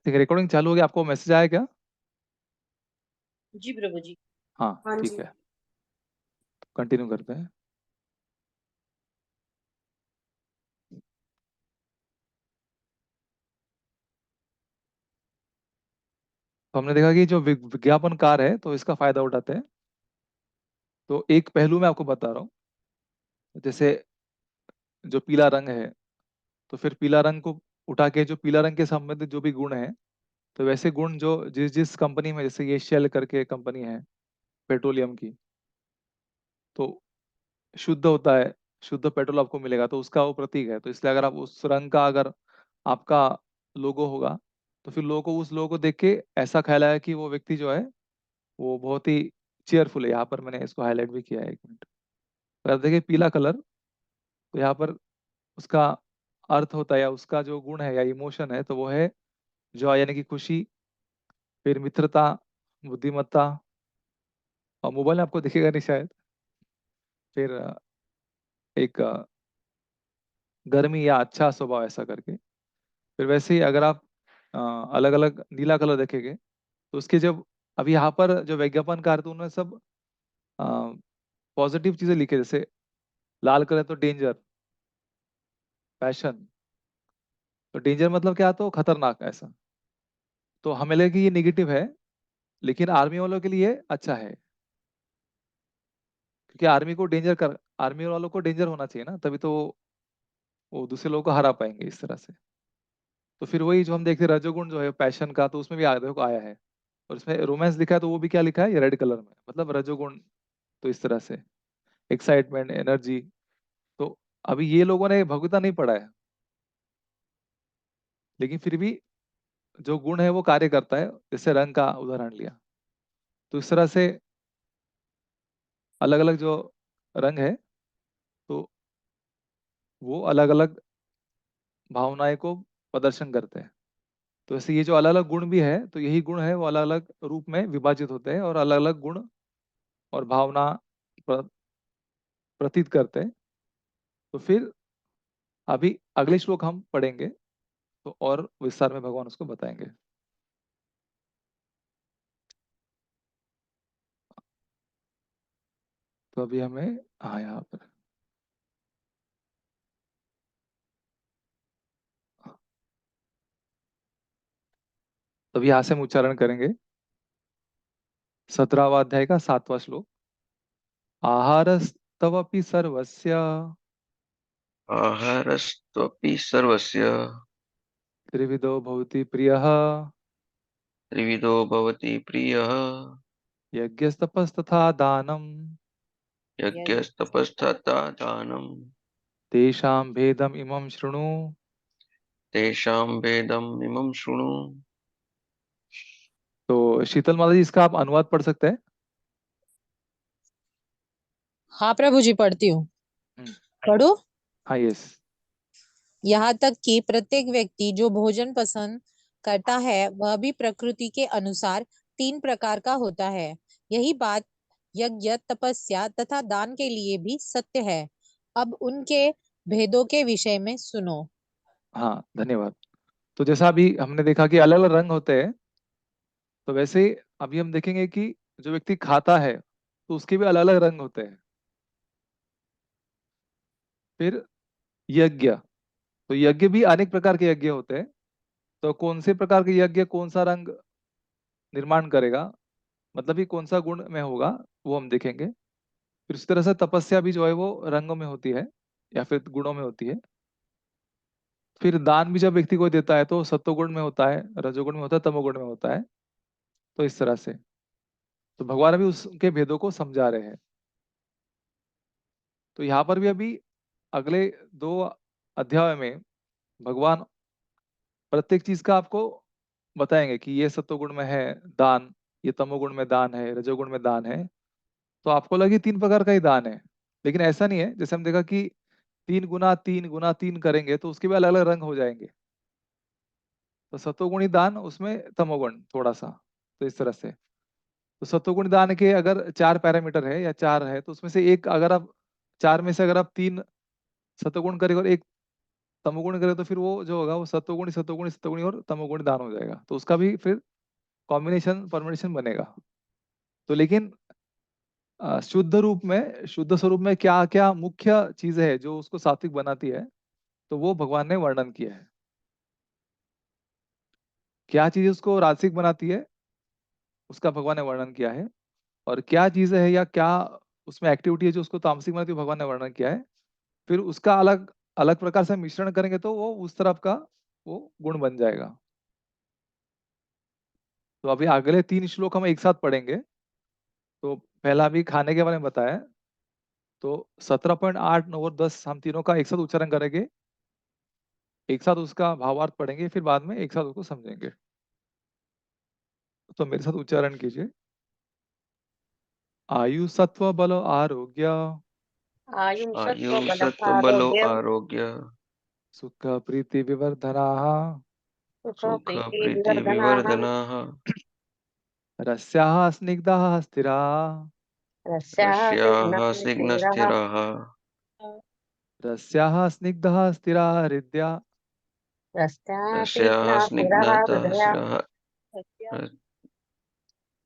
ठीक है, रिकॉर्डिंग चालू हो गया। आपको मैसेज आया क्या? जी प्रभु जी। हाँ हाँ ठीक जी। है, कंटिन्यू करते हैं। तो हमने देखा कि जो विज्ञापनकार है तो इसका फायदा उठाते हैं। तो एक पहलू मैं आपको बता रहा हूँ। जैसे जो पीला रंग है, तो फिर पीला रंग को उठा के जो पीला रंग के संबंधित जो भी गुण है, तो वैसे गुण जो जिस जिस कंपनी में, जैसे ये शेल करके कंपनी है पेट्रोलियम की, तो शुद्ध होता है, शुद्ध पेट्रोल आपको मिलेगा, तो उसका वो प्रतीक है। तो इसलिए अगर आप उस रंग का, अगर आपका लोगो होगा, तो फिर लोगों को, उस लोगो को देख के ऐसा ख्याल आया कि वो व्यक्ति जो है वो बहुत ही चेयरफुल है। यहाँ पर मैंने इसको हाईलाइट भी किया है, एक मिनट। अगर देखिए पीला कलर, तो यहाँ पर उसका अर्थ होता है या उसका जो गुण है या इमोशन है, तो वो है जॉय, यानी कि खुशी। फिर मित्रता, बुद्धिमत्ता, और मोबाइल में आपको दिखेगा नहीं शायद। फिर एक गर्मी या अच्छा स्वभाव, ऐसा करके। फिर वैसे ही अगर आप अलग अलग नीला कलर देखेंगे, तो उसके जब, अभी यहाँ पर जो विज्ञापनकार थे उन्होंने सब पॉजिटिव चीजें लिखे। जैसे लाल कलर तो डेंजर, पैशन। तो डेंजर मतलब क्या, तो खतरनाक ऐसा। तो हमें लगे कि ये निगेटिव है, लेकिन आर्मी वालों के लिए अच्छा है, क्योंकि आर्मी वालों को डेंजर होना चाहिए ना, तभी तो वो दूसरे लोगों को हरा पाएंगे इस तरह से। तो फिर वही जो हम देखते हैं रजोगुण जो है पैशन का, तो उसमें भी देखो आया है। और इसमें रोमांस लिखा है, तो वो भी क्या लिखा है, ये रेड कलर में, मतलब रजोगुण। तो इस तरह से एक्साइटमेंट, एनर्जी। तो अभी ये लोगों ने भगवता नहीं पढ़ा है, लेकिन फिर भी जो गुण है वो कार्य करता है। जैसे रंग का उदाहरण लिया, तो इस तरह से अलग अलग जो रंग है, तो वो अलग अलग भावनाएं को प्रदर्शन करते हैं। तो ऐसे ये जो अलग अलग गुण भी है, तो यही गुण है वो अलग अलग रूप में विभाजित होते हैं और अलग अलग गुण और भावना प्र- प्रतीत करते हैं। तो फिर अभी अगले श्लोक हम पढ़ेंगे, तो और विस्तार में भगवान उसको बताएंगे। तो अभी हमें, हाँ यहाँ पर, तो अभी यहाँ से हम उच्चारण करेंगे 17वां अध्याय का 7वां श्लोक। आहारस्तवपि सर्वस्य आहारस्त्वपि सर्वस्य त्रिविधो भवति प्रियः त्रिविधो भवति प्रियः यज्ञस्तपस्तथा दानम् यज्ञस्तपस्तथा दानम् तेषां भेदम् इमं शृणु। तेषां भेदम् इमं शृणु। तो शीतल माता जी, इसका आप अनुवाद पढ़ सकते हैं? हाँ प्रभु जी, पढ़ती हूँ। हम्म, पढ़ो। हाँ यस। यहाँ तक कि प्रत्येक व्यक्ति जो भोजन पसंद करता है वह भी प्रकृति के अनुसार 3 प्रकार का होता है। यही बात यज्ञ, तपस्या तथा दान के लिए भी सत्य है। अब उनके भेदों के विषय में सुनो। हाँ धन्यवाद। तो जैसा अभी हमने देखा कि अलग अलग रंग होते हैं, तो वैसे ही अभी हम देखेंगे कि जो व्यक्ति खाता है, तो उसके भी अलग अलग रंग होते हैं। फिर यज्ञ, तो यज्ञ भी अनेक प्रकार के यज्ञ होते हैं। तो कौन से प्रकार के यज्ञ कौन सा रंग निर्माण करेगा, मतलब ही कौन सा गुण में होगा, वो हम देखेंगे। फिर इस तरह से तपस्या भी जो है वो रंगों में होती है या फिर गुणों में होती है। फिर दान भी जब व्यक्ति को देता है, तो सत्वगुण में होता है, रजोगुण में होता है, तमोगुण में होता है। तो इस तरह से, तो भगवान अभी उसके भेदों को समझा रहे हैं। तो यहाँ पर भी अभी अगले 2 अध्याय में भगवान प्रत्येक चीज का आपको बताएंगे कि ये सत्वगुण में है दान, ये तमोगुण में दान है, रजोगुण में दान है। तो आपको लगे 3 प्रकार का ही दान है, लेकिन ऐसा नहीं है। जैसे हम देखा कि 3 गुना 3 गुना 3 करेंगे, तो उसके भी अलग अलग रंग हो जाएंगे। तो सत्वगुणी दान, उसमें तमोगुण थोड़ा सा। तो इस तरह से, तो सत्वगुणी दान के अगर 4 पैरामीटर है या 4 है, तो उसमें से एक, अगर आप 4 में से अगर आप 3 सत्वगुण करेंगे और एक तमोगुण करे तो फिर वो जो होगा वो सत्वगुणी सत्वगुणी सत्वगुणी और तमोगुणी दान हो जाएगा, तो उसका भी फिर कॉम्बिनेशन परम्यूटेशन बनेगा। तो लेकिन शुद्ध रूप में, शुद्ध स्वरूप में क्या क्या मुख्य चीजें है जो उसको सात्विक बनाती है, तो वो भगवान ने वर्णन किया है। क्या चीज उसको राजसिक बनाती है, उसका भगवान ने वर्णन किया है। और क्या चीजें है या क्या उसमें एक्टिविटी है जो उसको तामसिक बनाती है, भगवान ने वर्णन किया है। फिर उसका अलग अलग प्रकार से मिश्रण करेंगे तो वो उस तरफ का वो गुण बन जाएगा। तो अभी अगले 3 श्लोक हम एक साथ पढ़ेंगे। तो पहला अभी खाने के बारे में बताया, तो 17.8 9 और 10 हम तीनों का एक साथ उच्चारण करेंगे, एक साथ उसका भावार्थ पढ़ेंगे, फिर बाद में एक साथ उसको समझेंगे। तो मेरे साथ उच्चारण कीजिए। आयु सत्व बल आरोग्य, आयुं आयु सत्त्वबलम् सत्वबलो आरोग्यं आरोग्य सुख प्रीति विवर्धना, सुख प्रीति सुखप्रीतिविवर्धनाः विवर्धनाः रस्याः स्निग्धाः स्थिरा, रस्याः रस्याः सिघ्नाः स्थिरः सिघ्नस्थिराः रस्याः स्निग्धः स्थिरा हृदया, रस्याः रस्याः सिघ्नाः स्थिरः स्निग्धतः हृदया शिरः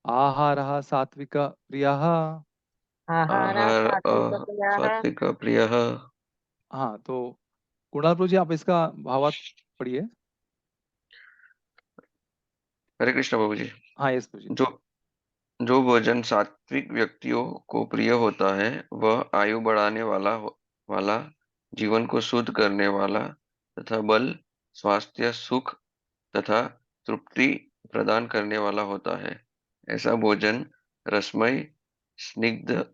आहारः सात्विक प्रियः। आहाराः आहार सात्विकप्रियाः। सात्विक प्रियः। हाँ, तो कुणाल प्रभु जी आप इसका भावार्थ पढ़िए। हरे कृष्ण बाबू जी। हाँ, यस प्रभु जी। जो जो भोजन सात्विक व्यक्तियों को प्रिय होता है वह आयु बढ़ाने वाला, जीवन को शुद्ध करने वाला तथा बल, स्वास्थ्य, सुख तथा तृप्ति प्रदान करने वाला होता है। ऐसा भोजन रसमय, स्निग्ध,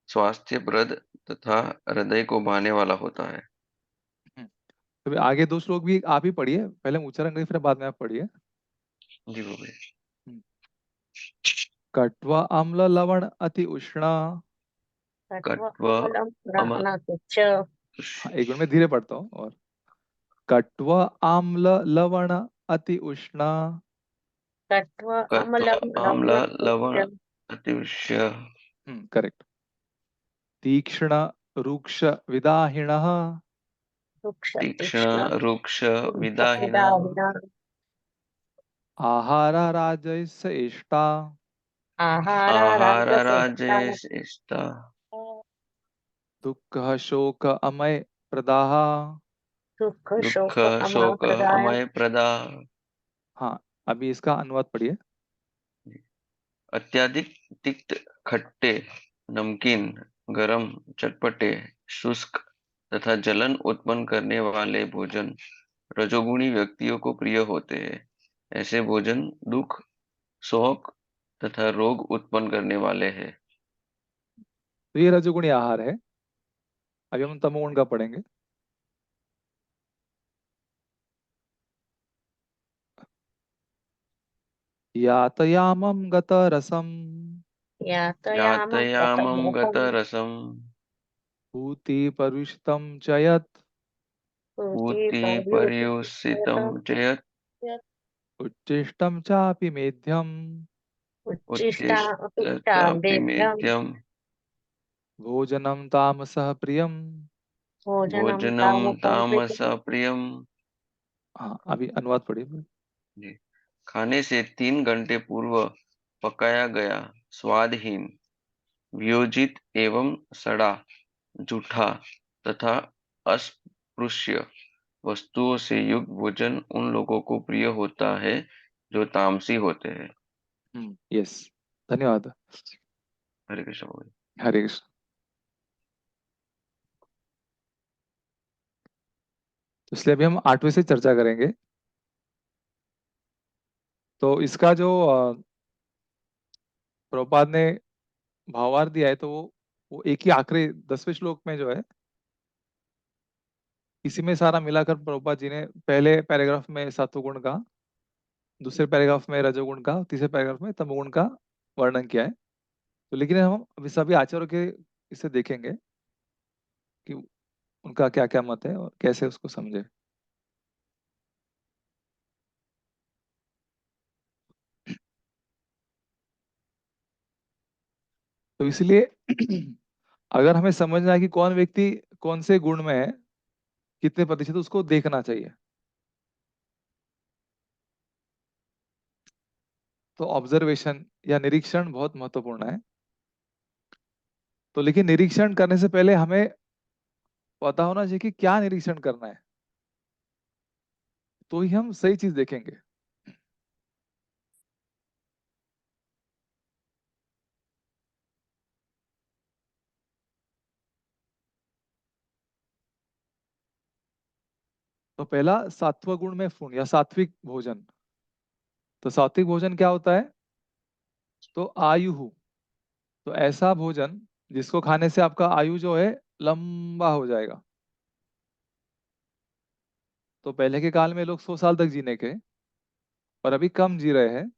स्वास्थ्यप्रद तथा हृदय को भाने वाला होता है। हम्म, तो अभी आगे 2 श्लोक भी आप ही पढ़िए, पहले हम उच्चारण करें फिर बाद में आप पढ़िए। जी बाबू जी। हम्म, कट्वा अम्ल लवण अति उष्णा। कट्व कट्व अमलं अम ग्रहणातुच्च हाँ, एक बार मैं धीरे पढ़ता हूँ। और कट्व आम्ल लवण अति उष्णा, कट्व कट्व अमलं आम्ल लवणतुच्च लवण अतिविश्य करेक्ट। तीक्ष्ण रुक्ष विदाहिणः, तीक्ष्ण रुक्ष रुक्ष विदाहिनः तीक्ष्णविदाहिनः आहारा राजस इष्टा, आहाराराजसेष्टा आहारराजेष्टा दुःख शोक अमय प्रदाह। दुःख दुःख शोक शोक अमप्रदाय अमय प्रदा। हाँ, अभी इसका अनुवाद पढ़िए। अत्यधिक तिक्त, खट्टे, नमकीन, गरम, चटपटे, शुष्क तथा जलन उत्पन्न करने वाले भोजन रजोगुणी व्यक्तियों को प्रिय होते हैं। ऐसे भोजन दुख, शोक तथा रोग उत्पन्न करने वाले हैं। तो ये रजोगुणी आहार है। अभी हम तमोगुण का पढ़ेंगे। यातयामं गतरसं, यातयामं यातयामं गतरसं गतरसं पूति परुषितं च यत्, पूतिपर्युषितं च यत् उच्छिष्टं चापि मेध्यम्, उच्छिष्टमपि उच्छिष्टामृतं मेद्यम् भोजनं तामसः प्रियम्। भोजनं भोजनं तामसं प्रीतिम्। तामसप्रियम्। हाँ, अभी अनुवाद पढ़िए। जी। खाने से 3 घंटे पूर्व पकाया गया, स्वादहीन, वियोजित एवं सड़ा, जूठा तथा अस्पृश्य वस्तुओं से युक्त भोजन उन लोगों को प्रिय होता है जो तामसी होते हैं। यस, धन्यवाद। हरे कृष्ण बोले। हरे कृष्ण। तो इसलिए अभी हम 8वें से चर्चा करेंगे। तो इसका जो प्रभुपाद ने भावार्थ दिया है, तो वो एक ही आखिरी 10वें श्लोक में जो है, इसी में सारा मिलाकर प्रभुपाद जी ने पहले पैराग्राफ में सत्वगुण का, दूसरे पैराग्राफ में रजोगुण का, तीसरे पैराग्राफ में तमोगुण का वर्णन किया है। तो लेकिन हम अभी सभी आचार्यों के इसे देखेंगे कि उनका क्या क्या मत है और कैसे उसको समझे। तो इसलिए अगर हमें समझना है कि कौन व्यक्ति कौन से गुण में है, कितने प्रतिशत उसको देखना चाहिए। तो ऑब्जर्वेशन या निरीक्षण बहुत महत्वपूर्ण है। तो लेकिन निरीक्षण करने से पहले हमें पता होना चाहिए कि क्या निरीक्षण करना है, तो ही हम सही चीज देखेंगे। तो पहला सात्विक गुण में फून या सात्विक भोजन। तो सात्विक भोजन क्या होता है? तो आयु, तो ऐसा भोजन जिसको खाने से आपका आयु जो है लंबा हो जाएगा। तो पहले के काल में लोग 100 साल तक जीने के, और अभी कम जी रहे हैं,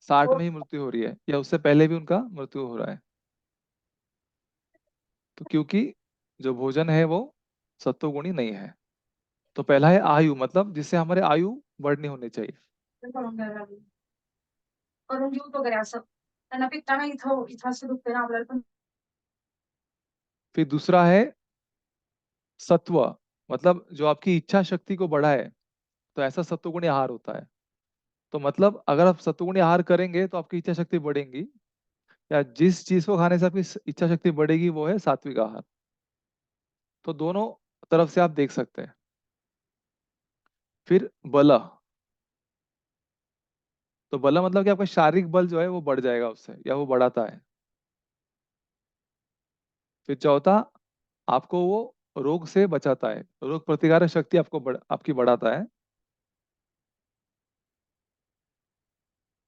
60 में ही मृत्यु हो रही है, या उससे पहले भी उनका मृत्यु हो रहा है। तो क्योंकि जो भोजन है वो सत्वगुणी नहीं है। तो पहला है आयु, मतलब जिससे हमारे आयु बढ़नी होनी चाहिए। करून घेऊ वगैरे असं त्यांना पित्ताना इथं इथं असं दुखते ना आपल्याला पण फिर दूसरा है सत्व, मतलब जो आपकी इच्छा शक्ति को बढ़ाए, तो ऐसा सत्वगुणी आहार होता है। तो मतलब अगर आप सत्वगुणी आहार करेंगे तो आपकी इच्छा शक्ति बढ़ेगी, या जिस चीज को खाने से आपकी इच्छा शक्ति बढ़ेगी वो है सात्विक आहार। तो दोनों तरफ से आप देख सकते हैं। फिर बल, तो बल मतलब कि आपका शारीरिक बल जो है वो बढ़ जाएगा उससे, या वो बढ़ाता है। फिर चौथा, आपको वो रोग से बचाता है, रोग प्रतिकारक शक्ति आपकी बढ़ाता है।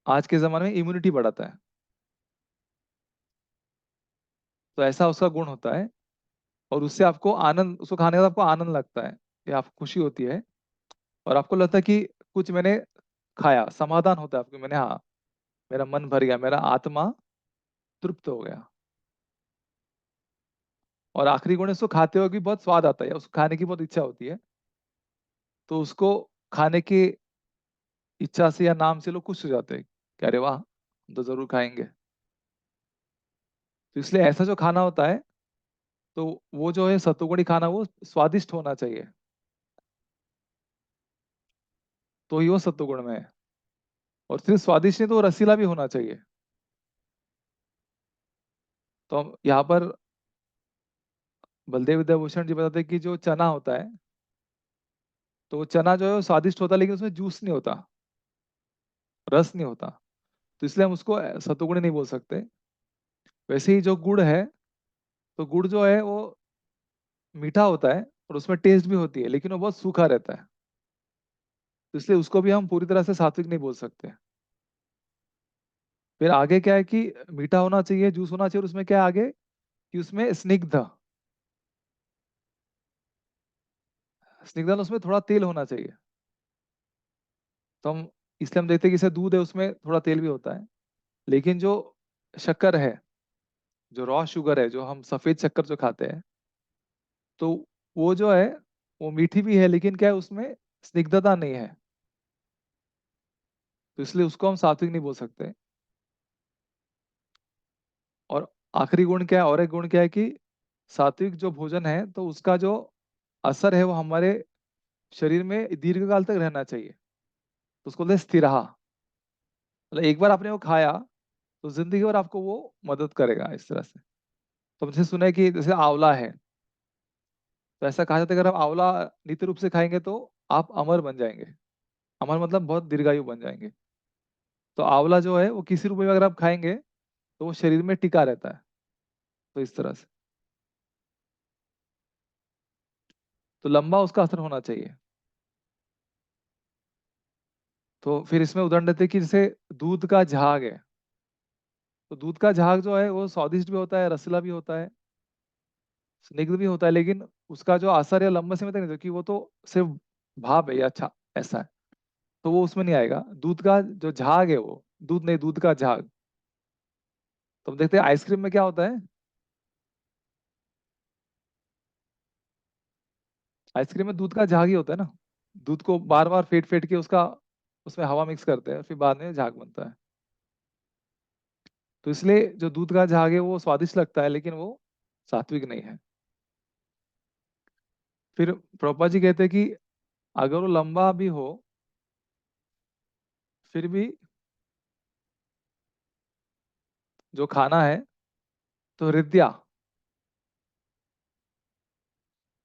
आज के जमाने में इम्यूनिटी बढ़ाता है। तो ऐसा उसका गुण होता है। और उससे आपको आनंद, उसको खाने का आपको आनंद लगता है, या आपको खुशी होती है, और आपको लगता है कि कुछ मैंने खाया, समाधान होता है आपको, मैंने, हाँ, मेरा मन भर गया, मेरा आत्मा तृप्त हो गया। और आखिरी गुण है, उसको खाते हुए भी बहुत स्वाद आता है, उसको खाने की बहुत इच्छा होती है। तो उसको खाने की इच्छा से या नाम से लोग खुश हो जाते हैं कि अरे वाह, हम तो जरूर खाएंगे। तो इसलिए ऐसा जो खाना होता है, तो वो जो है सत्वगुणी खाना, वो स्वादिष्ट होना चाहिए, तो ही वो सत्वगुण में है। और सिर्फ स्वादिष्ट नहीं, तो वो रसीला भी होना चाहिए। तो हम यहाँ पर बलदेव विद्याभूषण जी बताते हैं कि जो चना होता है, तो वो चना जो है वो स्वादिष्ट होता है, लेकिन उसमें जूस नहीं होता, रस नहीं होता। तो इसलिए हम उसको सत्वगुणी नहीं बोल सकते। वैसे ही जो गुड़ है, तो गुड़ जो है वो मीठा होता है, और उसमें टेस्ट भी होती है, लेकिन वो बहुत सूखा रहता है। तो इसलिए उसको भी हम पूरी तरह से सात्विक नहीं बोल सकते। फिर आगे क्या है कि मीठा होना चाहिए, जूस होना चाहिए, और उसमें क्या है आगे कि उसमें स्निग्ध, स्निग्धन, उसमें थोड़ा तेल होना चाहिए। तो हम, इसलिए हम देखते हैं कि जैसे दूध है उसमें थोड़ा तेल भी होता है, लेकिन जो शक्कर है, जो रॉ शुगर है, जो हम सफेद शक्कर जो खाते हैं, तो वो जो है वो मीठी भी है, लेकिन क्या है उसमें स्निग्धता नहीं है। तो इसलिए उसको हम सात्विक नहीं बोल सकते। और आखिरी गुण क्या है, और एक गुण क्या है कि सात्विक जो भोजन है, तो उसका जो असर है वो हमारे शरीर में दीर्घकाल तक रहना चाहिए। तो उसको बोलते हैं स्थिरहा, मतलब एक बार आपने वो खाया तो जिंदगी भर आपको वो मदद करेगा, इस तरह से। तो हमने सुना है कि जैसे आंवला है, तो ऐसा कहा जाता है अगर आप आंवला नित्य रूप से खाएंगे तो आप अमर बन जाएंगे। अमर मतलब बहुत दीर्घायु बन जाएंगे। तो आंवला जो है वो किसी रूप में अगर आप खाएंगे तो वो शरीर में टिका रहता है। तो इस तरह से, तो लंबा उसका असर होना चाहिए। तो फिर इसमें उदाहरण देते हैं कि जैसे दूध का झाग है, तो दूध का झाग जो है वो स्वादिष्ट भी होता है, रसीला भी होता है, स्निग्ध भी होता है, लेकिन उसका जो असर है लंबे समय तक नहीं, क्योंकि वो तो सिर्फ भाप है, या अच्छा ऐसा है, तो वो उसमें नहीं आएगा। दूध का जो झाग है, वो दूध नहीं, दूध का झाग। तो हम देखते हैं आइसक्रीम में क्या होता है, आइसक्रीम में दूध का झाग ही होता है ना। दूध को बार बार फेंट फेंट के उसका, उसमें हवा मिक्स करते हैं, फिर बाद में झाग बनता है। तो इसलिए जो दूध का झाग है वो स्वादिष्ट लगता है, लेकिन वो सात्विक नहीं है। फिर प्रभुपाद जी कहते हैं कि अगर वो लंबा भी हो फिर भी जो खाना है तो हृदया,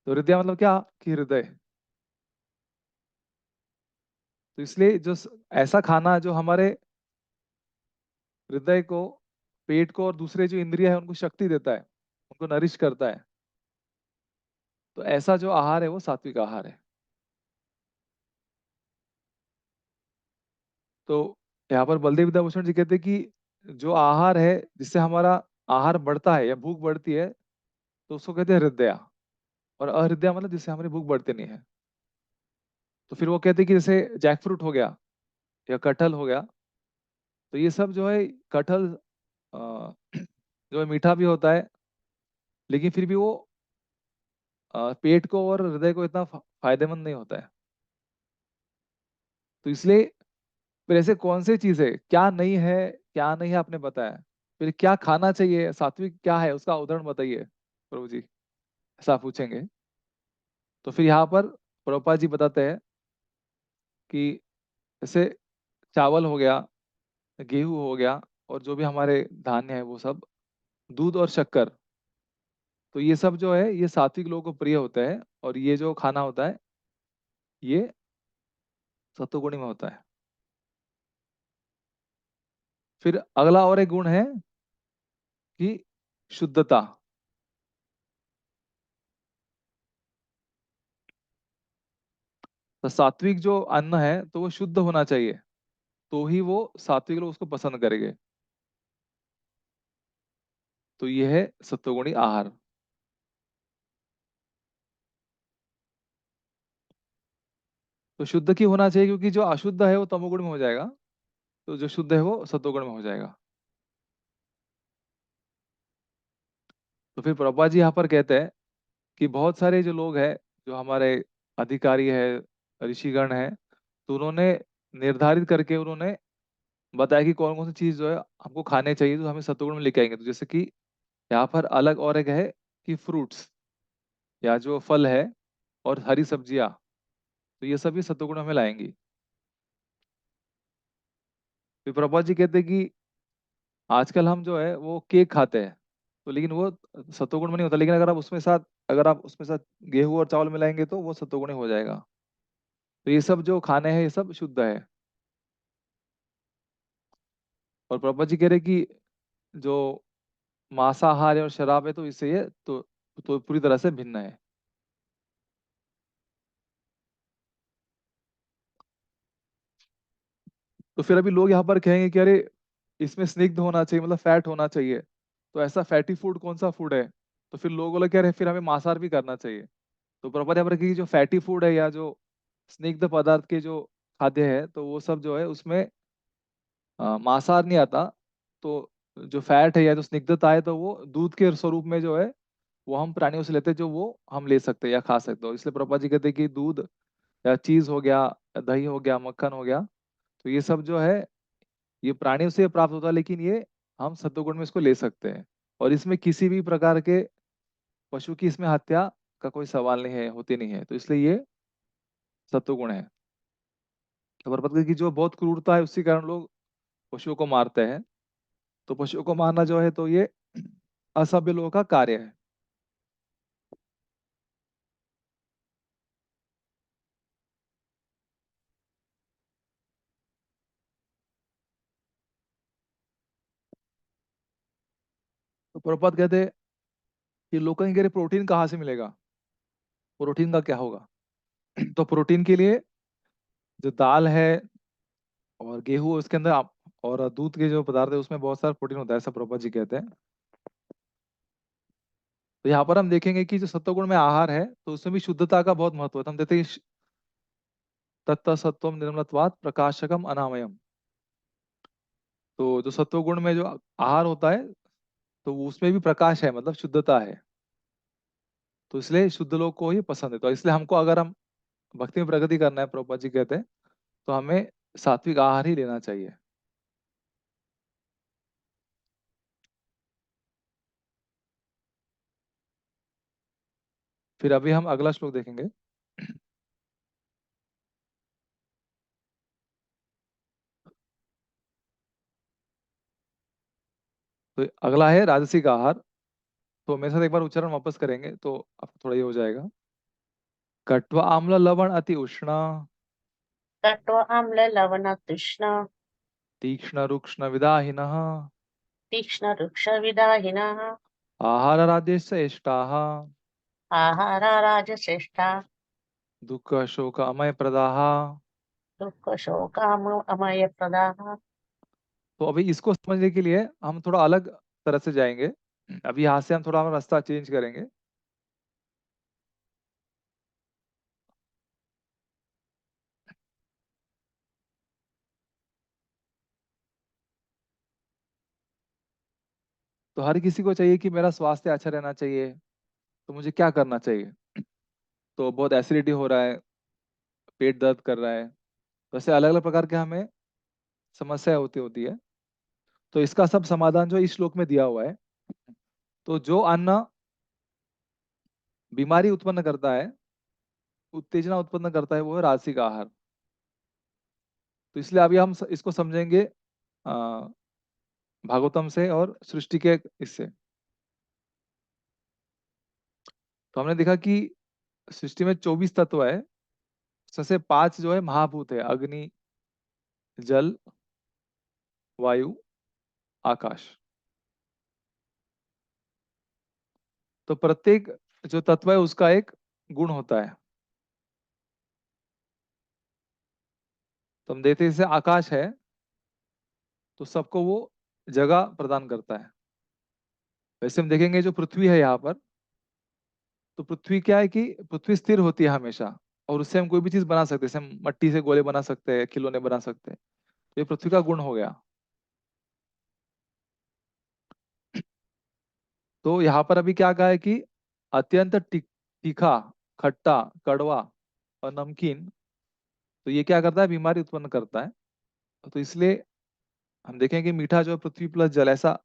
तो हृदय मतलब क्या कि हृदय। तो इसलिए ऐसा खाना जो हमारे हृदय को, पेट को और दूसरे जो इंद्रिय है उनको शक्ति देता है, उनको नरिश करता है, तो ऐसा जो आहार है वो सात्विक आहार है। तो यहाँ पर बलदेव विद्याभूषण जी कहते हैं कि जो आहार है जिससे हमारा आहार बढ़ता है या भूख बढ़ती है तो उसको कहते हैं हृदया, और अहृदया मतलब जिससे हमारी भूख बढ़ती नहीं है। तो फिर वो कहते हैं कि जैसे जैक फ्रूट हो गया या कटहल हो गया, तो ये सब जो है कटहल अ, जो है मीठा भी होता है, लेकिन फिर भी वो पेट को और हृदय को इतना फायदेमंद नहीं होता है। तो इसलिए फिर ऐसे कौन सी चीज है, क्या नहीं है, क्या नहीं है आपने बताया, फिर क्या खाना चाहिए, सात्विक क्या है उसका उदाहरण बताइए प्रभु जी, ऐसा पूछेंगे। तो फिर यहाँ पर प्रभुपाद जी बताते हैं कि जैसे चावल हो गया, गेहूं हो गया, और जो भी हमारे धान्य है वो सब, दूध और शक्कर, तो ये सब जो है ये सात्विक लोगों को प्रिय होता है, और ये जो खाना होता है ये सत्वगुणी में होता है। फिर अगला और एक गुण है कि शुद्धता। तो सात्विक जो अन्न है तो वो शुद्ध होना चाहिए, तो ही वो सात्विक लोग उसको पसंद करेंगे। तो ये है सत्वगुणी आहार। तो शुद्ध की होना चाहिए क्योंकि जो अशुद्ध है वो तमोगुण में हो जाएगा, तो जो शुद्ध है वो सत्वगुण में हो जाएगा। तो फिर प्रभुपाद जी यहाँ पर कहते हैं कि बहुत सारे जो लोग हैं, जो हमारे अधिकारी है, ऋषिगण है, तो उन्होंने निर्धारित करके उन्होंने बताया कि कौन कौन सी चीज जो है हमको खाने चाहिए तो हमें सत्वगुण में लेके आएंगे। तो जैसे कि यहाँ पर अलग और एक है कि फ्रूट्स या जो फल है और हरी सब्जियां, तो ये सभी सत्वगुण हमें लाएंगी। फिर प्रभुपाद जी कहते हैं कि आजकल हम जो है वो केक खाते हैं, तो लेकिन वो सत्वगुण में नहीं होता, लेकिन अगर आप उसमें साथ गेहूं और चावल मिलाएंगे तो वो सत्वगुणी हो जाएगा। तो ये सब जो खाने हैं ये सब शुद्ध है। और प्रभुपाद जी कह रहे कि जो मांसाहार है और शराब है तो इससे ये तो पूरी तरह से भिन्न है। तो फिर अभी लोग यहाँ पर कहेंगे कि अरे इसमें स्निग्ध होना चाहिए, मतलब फैट होना चाहिए, तो ऐसा फैटी फूड कौन सा फूड है। तो फिर लोग बोले कह रहे फिर हमें मांसाहार भी करना चाहिए। तो प्रॉपर यहाँ पर कि जो फैटी फूड है या जो स्निग्ध पदार्थ के जो खाद्य है तो वो सब जो है उसमें मांसाहार नहीं आता। तो जो फैट है या जो स्निग्धता है तो वो दूध के स्वरूप में जो है वो हम प्राणियों से लेते हैं, जो वो हम ले सकते हैं या खा सकते हो। इसलिए प्रभुपाद जी कहते हैं कि दूध या चीज हो गया, दही हो गया, मक्खन हो गया, तो ये सब जो है ये प्राणियों से प्राप्त होता है, लेकिन ये हम सत्वगुण में इसको ले सकते हैं। और इसमें किसी भी प्रकार के पशु की इसमें हत्या का कोई सवाल नहीं है, होती नहीं है, तो इसलिए ये सत्वगुण है। तो प्रभुपाद की जो बहुत क्रूरता है उसी कारण लोग पशुओं को मारते हैं। तो पशुओं को मारना जो है तो ये असभ्य लोगों का कार्य है। तो प्रभुपाद कहते हैं कि लोग कहेंगे "अरे, प्रोटीन कहाँ से मिलेगा, प्रोटीन का क्या होगा"। तो प्रोटीन के लिए जो दाल है और गेहूं उसके अंदर और दूध के जो पदार्थ है उसमें बहुत सारा प्रोटीन होता है, ऐसा प्रभुपाद जी कहते हैं। तो यहाँ पर हम देखेंगे कि जो सत्वगुण में आहार है तो उसमें भी शुद्धता का बहुत महत्व है। तो हम देखते हैं कि तत्त सत्वम निर्मलत्वात् प्रकाशकम अनामयम। तो जो सत्वगुण में जो आहार होता है तो वो उसमें भी प्रकाश है, मतलब शुद्धता है। तो इसलिए शुद्ध लोग को ही पसंद है। तो इसलिए हमको अगर हम भक्ति में प्रगति करना है, प्रभुपाद जी कहते हैं, तो हमें सात्विक आहार ही लेना चाहिए। फिर अभी हम अगला श्लोक देखेंगे। तो अगला है राजसिक आहार। तो मेरे साथ एक बार उच्चारण वापस करेंगे तो आपको थोड़ा ये हो जाएगा। कट्व आम्ल लवण अति उष्ण, कट्व आम्ल लवण तृष्ण तीक्ष्ण रुक्ष्ण विदाहिनः, तीक्ष्ण वृक्ष विदाहिनः आहार राजेश एष्टाः, आहारा राजश्रेष्ठा दुःख शोक अमय प्रदाः। दुःख शोकाम अमय प्रदाः। तो अभी इसको समझने के लिए हम थोड़ा अलग तरह से जाएंगे। अभी यहाँ से हम थोड़ा हमारा रास्ता चेंज करेंगे। तो हर किसी को चाहिए कि मेरा स्वास्थ्य अच्छा रहना चाहिए, तो मुझे क्या करना चाहिए। तो बहुत एसिडिटी हो रहा है, पेट दर्द कर रहा है, तो ऐसे अलग अलग प्रकार के हमें समस्या होती होती है। तो इसका सब समाधान जो इस श्लोक में दिया हुआ है। तो जो अन्न बीमारी उत्पन्न करता है, उत्तेजना उत्पन्न करता है, वो है राजसिक आहार। तो इसलिए अभी हम इसको समझेंगे भागवतम से और सृष्टि के इससे। तो हमने देखा कि सृष्टि में 24 तत्व है। सबसे 5 जो है महाभूत है, अग्नि, जल, वायु, आकाश। तो प्रत्येक जो तत्व है उसका एक गुण होता है। तो हम देखते हैं जैसे आकाश है तो सबको वो जगह प्रदान करता है। वैसे हम देखेंगे जो पृथ्वी है यहाँ पर, तो पृथ्वी क्या है कि पृथ्वी स्थिर होती है हमेशा, और उससे हम कोई भी चीज बना सकते हैं। जैसे हम मट्टी से गोले बना सकते हैं, खिलौने बना सकते हैं। तो ये पृथ्वी का गुण हो गया। तो यहाँ पर अभी क्या कहा है कि अत्यंत तीखा, खट्टा, कड़वा और नमकीन, तो ये क्या करता है, बीमारी उत्पन्न करता है। तो इसलिए हम देखें कि मीठा जो है पृथ्वी प्लस जल, ऐसा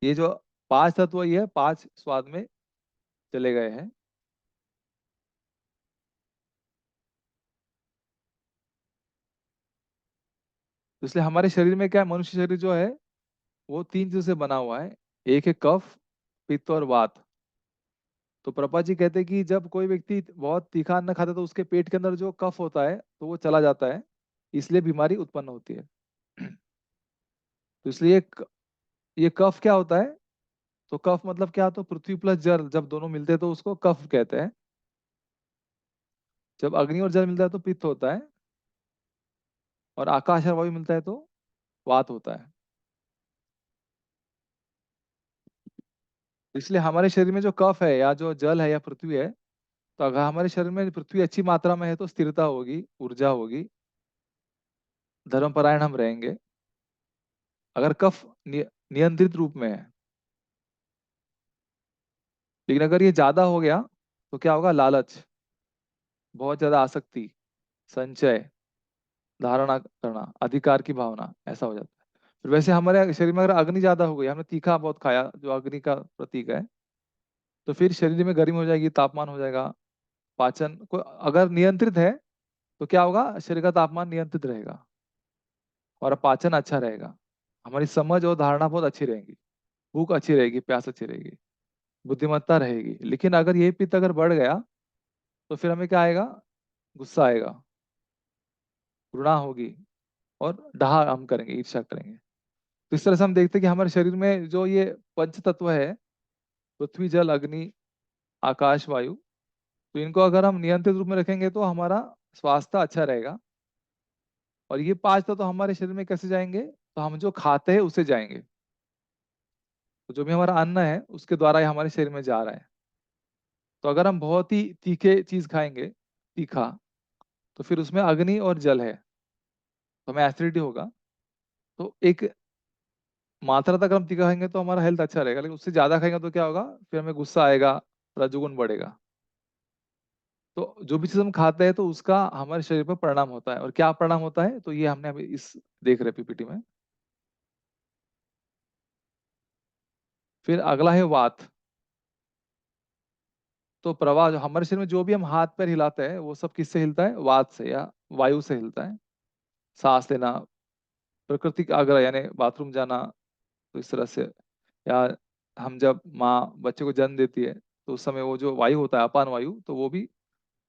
ये जो 5 तत्व ये 5 स्वाद में चले गए हैं। तो इसलिए हमारे शरीर में क्या है, मनुष्य शरीर जो है वो 3 चीजों से बना हुआ है। एक है कफ, पित्त और वात। तो प्रभा जी कहते हैं कि जब कोई व्यक्ति बहुत तीखा अन्न खाता है तो उसके पेट के अंदर जो कफ होता है तो वो चला जाता है, इसलिए बीमारी उत्पन्न होती है। तो इसलिए ये कफ क्या होता है, तो कफ मतलब क्या, तो पृथ्वी प्लस जल जब दोनों मिलते हैं तो उसको कफ कहते हैं। जब अग्नि और जल मिलता है तो पित्त होता है, और आकाश और वायु मिलता है तो वात होता है। इसलिए हमारे शरीर में जो कफ है या जो जल है या पृथ्वी है, तो अगर हमारे शरीर में पृथ्वी अच्छी मात्रा में है तो स्थिरता होगी, ऊर्जा होगी, धर्मपरायण हम रहेंगे। अगर कफ नियंत्रित रूप में है, लेकिन अगर ये ज्यादा हो गया तो क्या होगा, लालच, बहुत ज्यादा आसक्ति, संचय, धारणा करना, अधिकार की भावना, ऐसा हो जाता है। फिर वैसे हमारे शरीर में अगर अग्नि ज्यादा हो गई, हमने तीखा बहुत खाया जो अग्नि का प्रतीक है, तो फिर शरीर में गर्मी हो जाएगी, तापमान हो जाएगा। पाचन को अगर नियंत्रित है तो क्या होगा, शरीर का तापमान नियंत्रित रहेगा और पाचन अच्छा रहेगा। हमारी समझ और धारणा बहुत अच्छी रहेगी, भूख अच्छी रहेगी, प्यास अच्छी रहेगी, बुद्धिमत्ता रहेगी। लेकिन अगर ये पित्त अगर बढ़ गया तो फिर हमें क्या आएगा, गुस्सा आएगा, घृणा होगी, और डहा हम करेंगे, ईर्ष्या करेंगे। तो इस तरह से हम देखते हैं कि हमारे शरीर में जो ये पंच तत्व है, पृथ्वी जल अग्नि आकाश वायु, तो इनको अगर हम नियंत्रित रूप में रखेंगे तो हमारा स्वास्थ्य अच्छा रहेगा। और ये 5 तत्व हमारे शरीर में कैसे जाएंगे, तो हम जो खाते हैं उसे जाएंगे। तो जो भी हमारा अन्न है उसके द्वारा ये हमारे शरीर में जा रहा है। तो अगर हम बहुत ही तीखे चीज खाएंगे, तीखा, तो फिर उसमें अग्नि और जल है, तो हमें एसिडिटी होगा। तो एक मात्रा तक हम तीखा खाएंगे तो हमारा हेल्थ अच्छा रहेगा, लेकिन उससे ज्यादा खाएंगे तो क्या होगा, फिर हमें गुस्सा आएगा, रजोगुण बढ़ेगा। तो जो भी चीज हम खाते हैं तो उसका हमारे शरीर पर परिणाम होता है। और क्या परिणाम होता है, तो ये हमने अभी इस देख रहे पीपीटी में। फिर अगला है वात। तो प्रवाह जो हमारे शरीर में जो भी हम हाथ पैर हिलाते हैं वो सब किससे हिलता है? वात से या वायु से हिलता है। सांस लेना, प्रकृति का आग्रह यानी बाथरूम जाना, तो इस तरह से, या हम जब माँ बच्चे को जन्म देती है तो उस समय वो जो वायु होता है अपान वायु, तो वो भी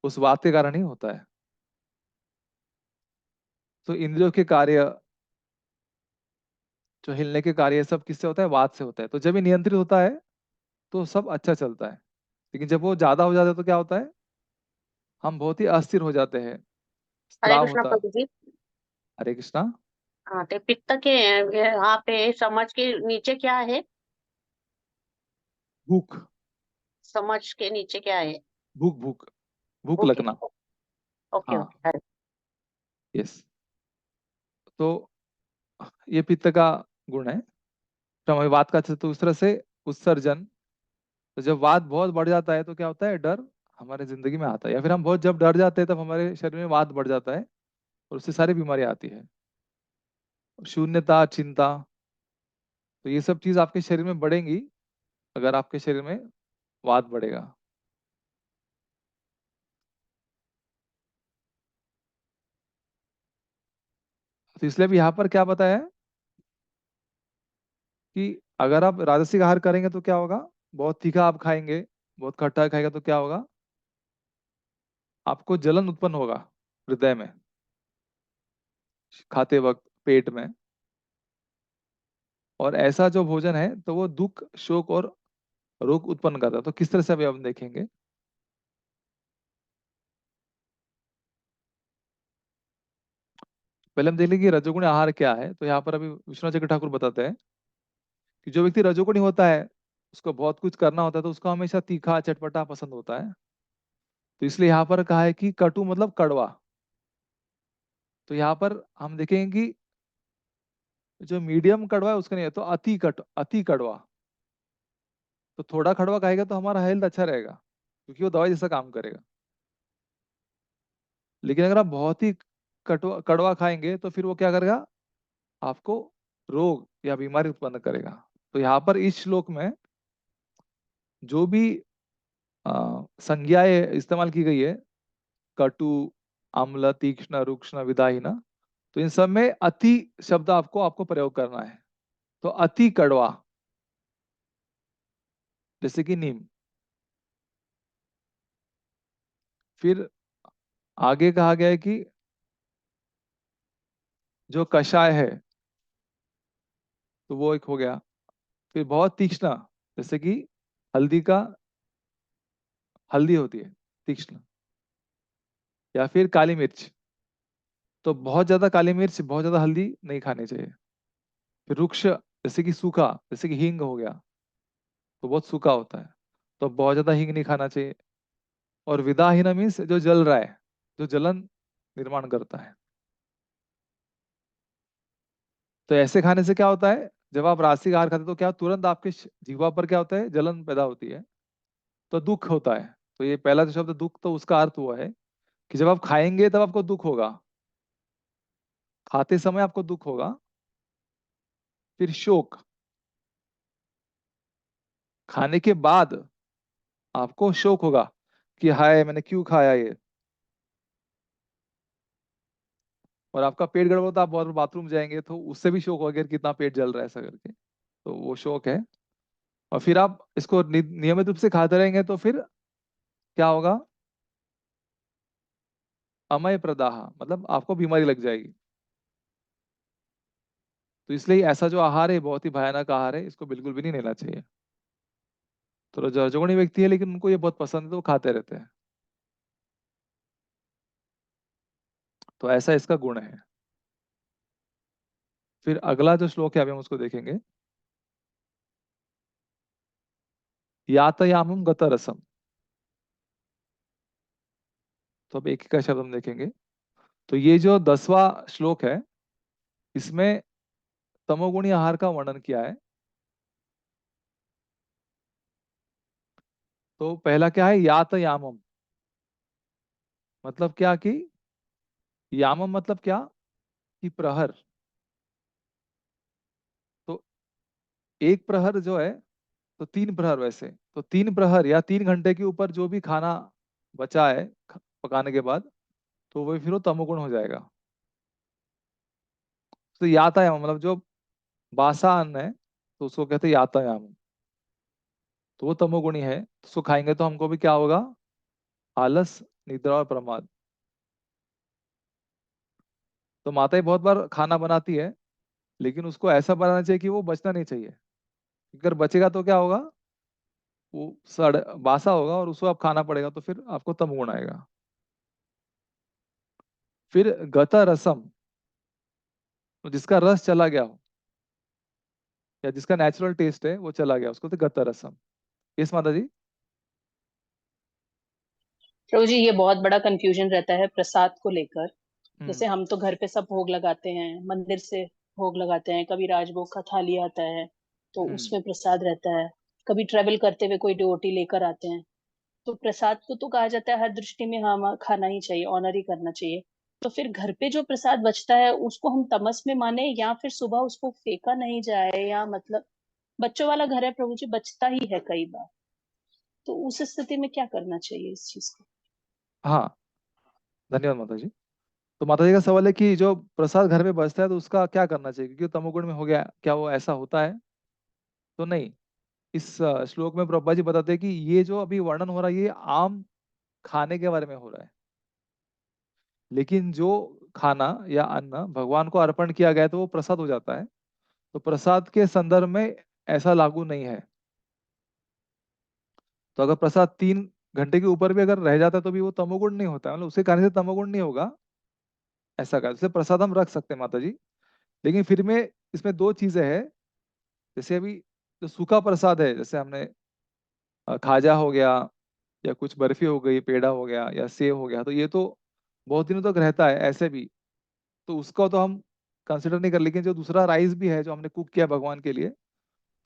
उस वात के कारण ही होता है। तो इंद्रियों के कार्य, जो हिलने के कार्य, ये सब किससे होता है? वात से होता है। तो जब ये नियंत्रित होता है तो सब अच्छा चलता है। लेकिन जब वो ज्यादा हो जाता है तो क्या होता है? हम बहुत ही अस्थिर हो जाते हैं, हरे स्त्राव कृष्ण होता है। प्रभु जी। हरे कृष्णा। हाँ, ते पित्त के यहाँ पे समझ के नीचे क्या है? भूख। समझ के नीचे क्या है? भूख भूख भूख ओके। लगना। ओके हाँ। ओके, हरे। यस। तो ये पित्त का गुण है। तो हमें वात का दूसरा से उत्सर्जन। तो जब वात बहुत बढ़ जाता है तो क्या होता है? डर हमारे जिंदगी में आता है, या फिर हम बहुत जब डर जाते हैं तब हमारे शरीर में वात बढ़ जाता है और उससे सारी बीमारियां आती है। शून्यता, चिंता, तो ये सब चीज आपके शरीर में बढ़ेंगी अगर आपके शरीर में वात बढ़ेगा। तो इसलिए भी यहाँ पर क्या बताया है कि अगर आप राजसिक आहार करेंगे तो क्या होगा? बहुत तीखा आप खाएंगे, बहुत खट्टा खाएगा तो क्या होगा? आपको जलन उत्पन्न होगा हृदय में, खाते वक्त, पेट में। और ऐसा जो भोजन है तो वो दुख, शोक और रोग उत्पन्न करता है। तो किस तरह से अभी हम देखेंगे। पहले हम देख लेंगे कि रजोगुणी आहार क्या है। तो यहाँ पर अभी विश्वनाथ चक्र ठाकुर बताते हैं कि जो व्यक्ति रजोगुणी होता है, उसको बहुत कुछ करना होता है तो उसको हमेशा तीखा चटपटा पसंद होता है। तो इसलिए यहाँ पर कहा है कि कटु मतलब कड़वा। तो यहाँ पर हम देखेंगे कि जो मीडियम कड़वा है उसका नहीं है, तो अति कड़वा। तो थोड़ा कड़वा खाएगा तो हमारा हेल्थ अच्छा रहेगा क्योंकि वो दवाई जैसा काम करेगा। लेकिन अगर आप बहुत ही कड़वा खाएंगे तो फिर वो क्या करेगा? आपको रोग या बीमारी उत्पन्न करेगा। तो यहाँ पर इस श्लोक में जो भी संज्ञाएं इस्तेमाल की गई है, कटु, अम्ल, तीक्ष्ण, रुक्ष्ण, विदाहीन, तो इन सब में अति शब्द आपको आपको प्रयोग करना है। तो अति कड़वा, जैसे कि नीम। फिर आगे कहा गया है कि जो कषाय है तो वो एक हो गया। फिर बहुत तीक्ष्ण, जैसे कि हल्दी का, हल्दी होती है तीक्ष्ण, या फिर काली मिर्च। तो बहुत ज्यादा काली मिर्च, बहुत ज्यादा हल्दी नहीं खानी चाहिए। फिर रुक्ष, जैसे कि सूखा, जैसे कि हींग हो गया, तो बहुत सूखा होता है, तो बहुत ज्यादा हींग नहीं खाना चाहिए। और विदाहीन मीन्स जो जल रहा है, जो जलन निर्माण करता है। तो ऐसे खाने से क्या होता है? जब आप राशि आहार खाते हैं तो क्या तुरंत आपके जीवा पर क्या होता है? जलन पैदा होती है, तो दुख होता है। तो ये पहला जो शब्द दुख, तो उसका अर्थ हुआ है कि जब आप खाएंगे तब आपको दुख होगा, खाते समय आपको दुख होगा। फिर शोक, खाने के बाद आपको शोक होगा कि हाय मैंने क्यों खाया ये। और आपका पेट गड़बड़ होता, आप बहुत बार बाथरूम जाएंगे तो उससे भी शोक होगा कि कितना पेट जल रहा है ऐसा करके। तो वो शोक है। और फिर आप इसको नियमित रूप से खाते रहेंगे तो फिर क्या होगा? अमय प्रदाह, मतलब आपको बीमारी लग जाएगी। तो इसलिए ऐसा जो आहार है बहुत ही भयानक आहार है, इसको बिल्कुल भी नहीं लेना चाहिए। तो जो रजोगुणी व्यक्ति है लेकिन उनको ये बहुत पसंद है तो वो खाते रहते हैं। तो ऐसा इसका गुण है। फिर अगला जो श्लोक है अभी हम उसको देखेंगे। यातयामम गत रसम। तो अब एक एक का शब्द हम देखेंगे। तो ये जो 10वां श्लोक है, इसमें तमोगुणी आहार का वर्णन किया है। तो पहला क्या है? यातयामम, मतलब क्या कि यामम मतलब क्या कि प्रहर। तो एक प्रहर जो है तो 3 प्रहर, वैसे तो 3 प्रहर या 3 घंटे के ऊपर जो भी खाना बचा है पकाने के बाद, तो वो फिर वो तमोगुण हो जाएगा। तो यातायाम मतलब जो बासा अन्न है, तो उसको कहते हैं यातायाम, तो वो तमोगुणी है। तो उसको खाएंगे तो हमको भी क्या होगा? आलस, निद्रा और प्रमाद। तो माताएं बहुत बार खाना बनाती है, लेकिन उसको ऐसा बनाना चाहिए कि वो बचना नहीं चाहिए। अगर बचेगा तो क्या होगा? वो सड़ बासा होगा और उसको आप खाना पड़ेगा, तो फिर आपको तमोगुण आएगा। फिर गता रसम, तो जिसका रस चला गया हो या जिसका नेचुरल टेस्ट है वो चला गया, उसको तो गता रसम। यस माता जी। प्रभु जी, ये बहुत बड़ा कंफ्यूजन रहता है प्रसाद को लेकर। हम्म। जैसे हम तो घर पे सब भोग लगाते हैं, मंदिर से भोग लगाते हैं, कभी राजभोग का थाली आता है तो हम्म। उसमें प्रसाद रहता है, कभी ट्रेवल करते हुए कोई डिवोटी लेकर आते हैं। तो प्रसाद को तो कहा जाता है हर दृष्टि में हम खाना ही चाहिए, ऑनर ही करना चाहिए। तो फिर घर पे जो प्रसाद बचता है उसको हम तमस में माने, या फिर सुबह उसको फेंका नहीं जाए, या मतलब बच्चों वाला घर है प्रभु जी, बचता ही है कई बार। तो उस स्थिति में क्या करना चाहिए इस चीज को? हाँ, धन्यवाद माता जी। तो माता जी का सवाल है कि जो प्रसाद घर में बचता है तो उसका क्या करना चाहिए, क्योंकि वो तमोगुण में हो गया, क्या वो ऐसा होता है? तो नहीं। इस श्लोक में प्रभुपाद जी बताते हैं कि ये जो अभी वर्णन हो रहा है ये आम खाने के बारे में हो रहा है, लेकिन जो खाना या अन्न भगवान को अर्पण किया गया है तो वो प्रसाद हो जाता है। तो प्रसाद के संदर्भ में ऐसा लागू नहीं है। तो अगर प्रसाद 3 घंटे के ऊपर भी अगर रह जाता है तो भी वो तमोगुण नहीं होता है, मतलब उसके खाने से तमोगुण नहीं होगा। ऐसा का जैसे प्रसाद हम रख सकते हैं माता जी, लेकिन फिर में इसमें 2 चीजें हैं। जैसे अभी जो सूखा प्रसाद है, जैसे हमने खाजा हो गया या कुछ बर्फी हो गई, पेड़ा हो गया या सेव हो गया, तो ये तो बहुत दिनों तक रहता है ऐसे भी, तो उसका तो हम कंसिडर नहीं कर। लेकिन जो दूसरा राइस भी है जो हमने कुक किया भगवान के लिए,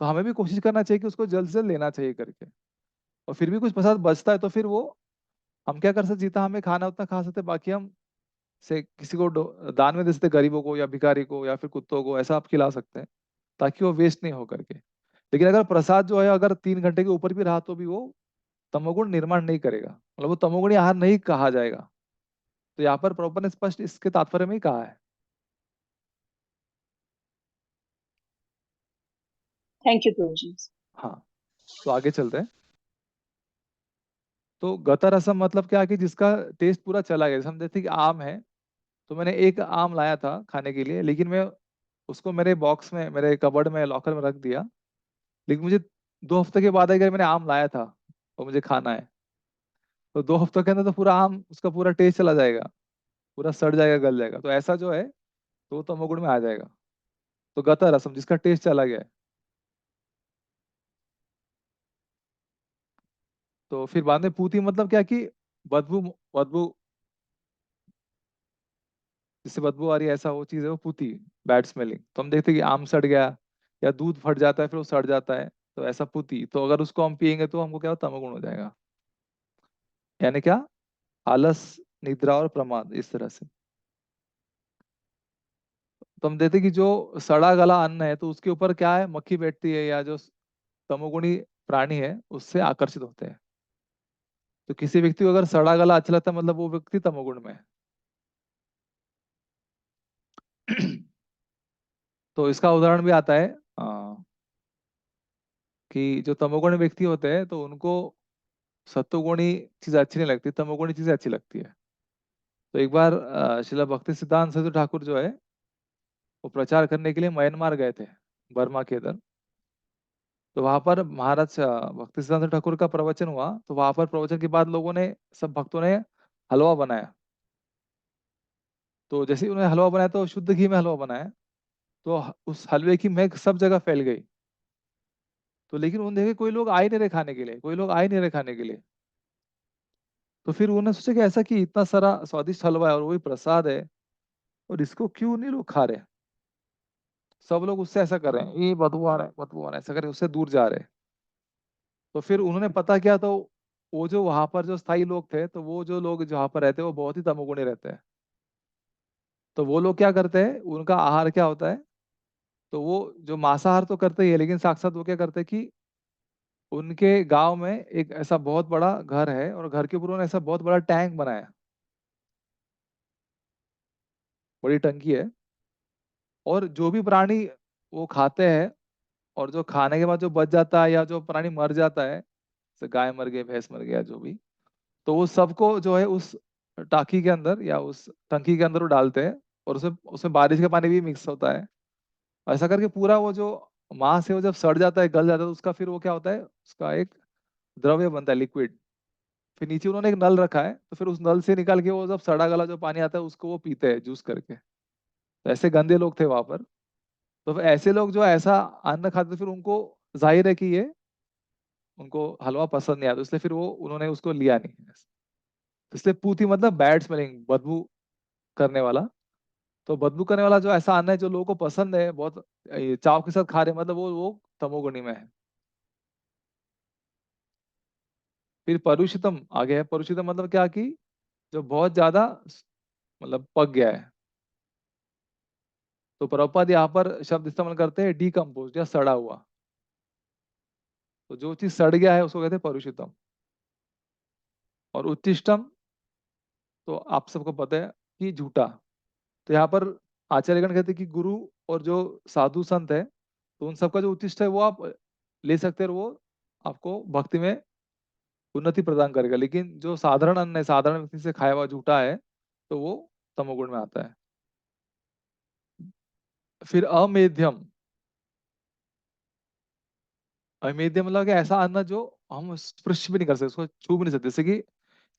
तो हमें भी कोशिश करना चाहिए कि उसको जल्द से जल्द लेना चाहिए करके। और फिर भी कुछ प्रसाद बचता है तो फिर वो हम क्या कर सकते, जितना हमें खाना उतना खा सकते हैं, बाकी हम से किसी को दान में दे सकते हैं, गरीबों को या भिखारी को या फिर कुत्तों को, ऐसा आप खिला सकते हैं ताकि वो वेस्ट नहीं हो करके। लेकिन अगर प्रसाद जो है अगर 3 घंटे के ऊपर भी रहा तो भी वो तमोगुण निर्माण नहीं करेगा, मतलब वो तमोगुणी आहार नहीं कहा जाएगा। तो यहाँ पर प्रॉपर ने स्पष्ट इसके तात्पर्य में ही कहा है। थैंक यू प्रभु जी। हाँ, तो आगे चलते हैं। तो गता रसम मतलब क्या है कि जिसका टेस्ट पूरा चला गया। जैसे हम देखते हैं कि आम है, तो मैंने एक आम लाया था खाने के लिए, लेकिन मैं उसको मेरे बॉक्स में, मेरे कबर्ड में, लॉकर में रख दिया। लेकिन मुझे 2 हफ्ते के बाद अगर मैंने आम लाया था और मुझे खाना है, तो 2 हफ्तों के अंदर तो पूरा आम उसका पूरा टेस्ट चला जाएगा, पूरा सड़ जाएगा, गल जाएगा। तो ऐसा जो है तो वो तमोगुण में आ जाएगा। तो गता रसम जिसका टेस्ट चला गया है। तो फिर बाद में पूती मतलब क्या कि बदबू, बदबू, जिससे बदबू आ रही है ऐसा वो चीज है वो पूती, बैड स्मेलिंग। तो हम देखते हैं कि आम सड़ गया या दूध फट जाता है फिर वो सड़ जाता है, तो ऐसा पूती। तो अगर उसको हम पियेंगे तो हमको क्या होता, तमोगुण हो जाएगा। यानी क्या? आलस, निद्रा और प्रमाद, इस तरह से। तो हम देखते हैं कि जो सड़ा गला अन्न है तो उसके ऊपर क्या है, मक्खी बैठती है, या जो तमोगुणी प्राणी है उससे आकर्षित होते हैं। तो किसी व्यक्ति को अगर सड़ा गला अच्छा लगता है मतलब वो व्यक्ति तमोगुण में है। तो इसका उदाहरण भी आता है कि जो तमोगुणी व्यक्ति होते हैं तो उनको सत्वगुणी चीज अच्छी नहीं लगती, तमोगुणी चीजें अच्छी लगती है। तो एक बार श्रीला भक्ति सिद्धांत सरस्वती ठाकुर जो है वो प्रचार करने के लिए म्यांमार गए थे, बर्मा के इधर। तो वहां पर महाराज भक्ति सिद्धांत ठाकुर का प्रवचन हुआ, तो वहां पर प्रवचन के बाद लोगों ने, सब भक्तों ने हलवा बनाया। तो जैसे ही उन्होंने हलवा बनाया तो शुद्ध घी में हलवा बनाया, तो उस हलवे की महक सब जगह फैल गई। तो लेकिन उन्होंने देखे कोई लोग आ ही नहीं रहे खाने के लिए, कोई लोग आ ही नहीं रहे खाने के लिए। तो फिर उन्होंने सोचा कि ऐसा कि इतना सारा स्वादिष्ट हलवा है और वही प्रसाद है, और इसको क्यों नहीं लोग खा रहे? सब लोग उससे ऐसा कर रहे हैं, ये बदबू आ रहा है, बदबू आ रहा है, ऐसा करे उससे दूर जा रहे हैं। तो फिर उन्होंने पता किया, तो वो जो वहां पर जो स्थायी लोग थे, तो वो जो लोग जहाँ पर रहते हैं वो बहुत ही तमोगुणी रहते हैं। तो वो लोग क्या करते हैं, उनका आहार क्या होता है, तो वो जो मांसाहार तो करते ही है, लेकिन साथ साथ वो क्या करते हैं कि उनके गांव में एक ऐसा बहुत बड़ा घर है और घर के ऊपर उन्होंने ऐसा बहुत बड़ा टैंक बनाया, बड़ी टंकी है। और जो भी प्राणी वो खाते हैं और जो खाने के बाद जो बच जाता है या जो प्राणी मर जाता है, जैसे गाय मर गई, भैंस मर गया, जो भी, तो वो सबको जो है उस टाकी के अंदर या उस टंकी के अंदर वो डालते हैं। और उसमें उसमें बारिश का पानी भी मिक्स होता है। ऐसा करके पूरा वो जो मांस है वो जब सड़ जाता है, गल जाता है, तो उसका फिर वो क्या होता है, उसका एक द्रव्य बनता है, लिक्विड। फिर नीचे उन्होंने एक नल रखा है, तो फिर उस नल से निकाल के वो जब सड़ा गला जो पानी आता है उसको वो पीते हैं जूस करके। तो ऐसे गंदे लोग थे वहां पर। तो फिर ऐसे लोग जो ऐसा अन्न खाते थे, फिर उनको जाहिर है कि ये उनको हलवा पसंद नहीं आया, तो इसलिए फिर वो उन्होंने उसको लिया नहीं। तो इसलिए पूथी मतलब बैड स्मेलिंग, बदबू करने वाला। तो बदबू करने वाला जो ऐसा अन्न है जो लोगों को पसंद है, बहुत ये चाव के साथ खा रहे हैं, मतलब वो तमोगुणी में है। फिर परुषितम आ गया है। परुषितम मतलब क्या कि जो बहुत ज्यादा मतलब पक गया है। तो प्रभुपाद यहाँ पर शब्द इस्तेमाल करते हैं डीकम्पोज या सड़ा हुआ। तो जो चीज सड़ गया है उसको कहते हैं परुषितम। और उच्चिष्टम तो आप सबको पता है कि झूठा। तो यहाँ पर आचार्यगण कहते हैं कि गुरु और जो साधु संत है, तो उन सबका जो उच्चिष्ट है वो आप ले सकते हैं, और वो आपको भक्ति में उन्नति प्रदान करेगा। लेकिन जो साधारण अन्न है, साधारण व्यक्ति से खाया हुआ झूठा है, तो वो तमोगुण में आता है। फिर अमेध्यम। अमेध्यम मतलब कि ऐसा अन्न जो हम स्पर्श भी नहीं कर सकते, उसको छू भी नहीं सकते। जैसे कि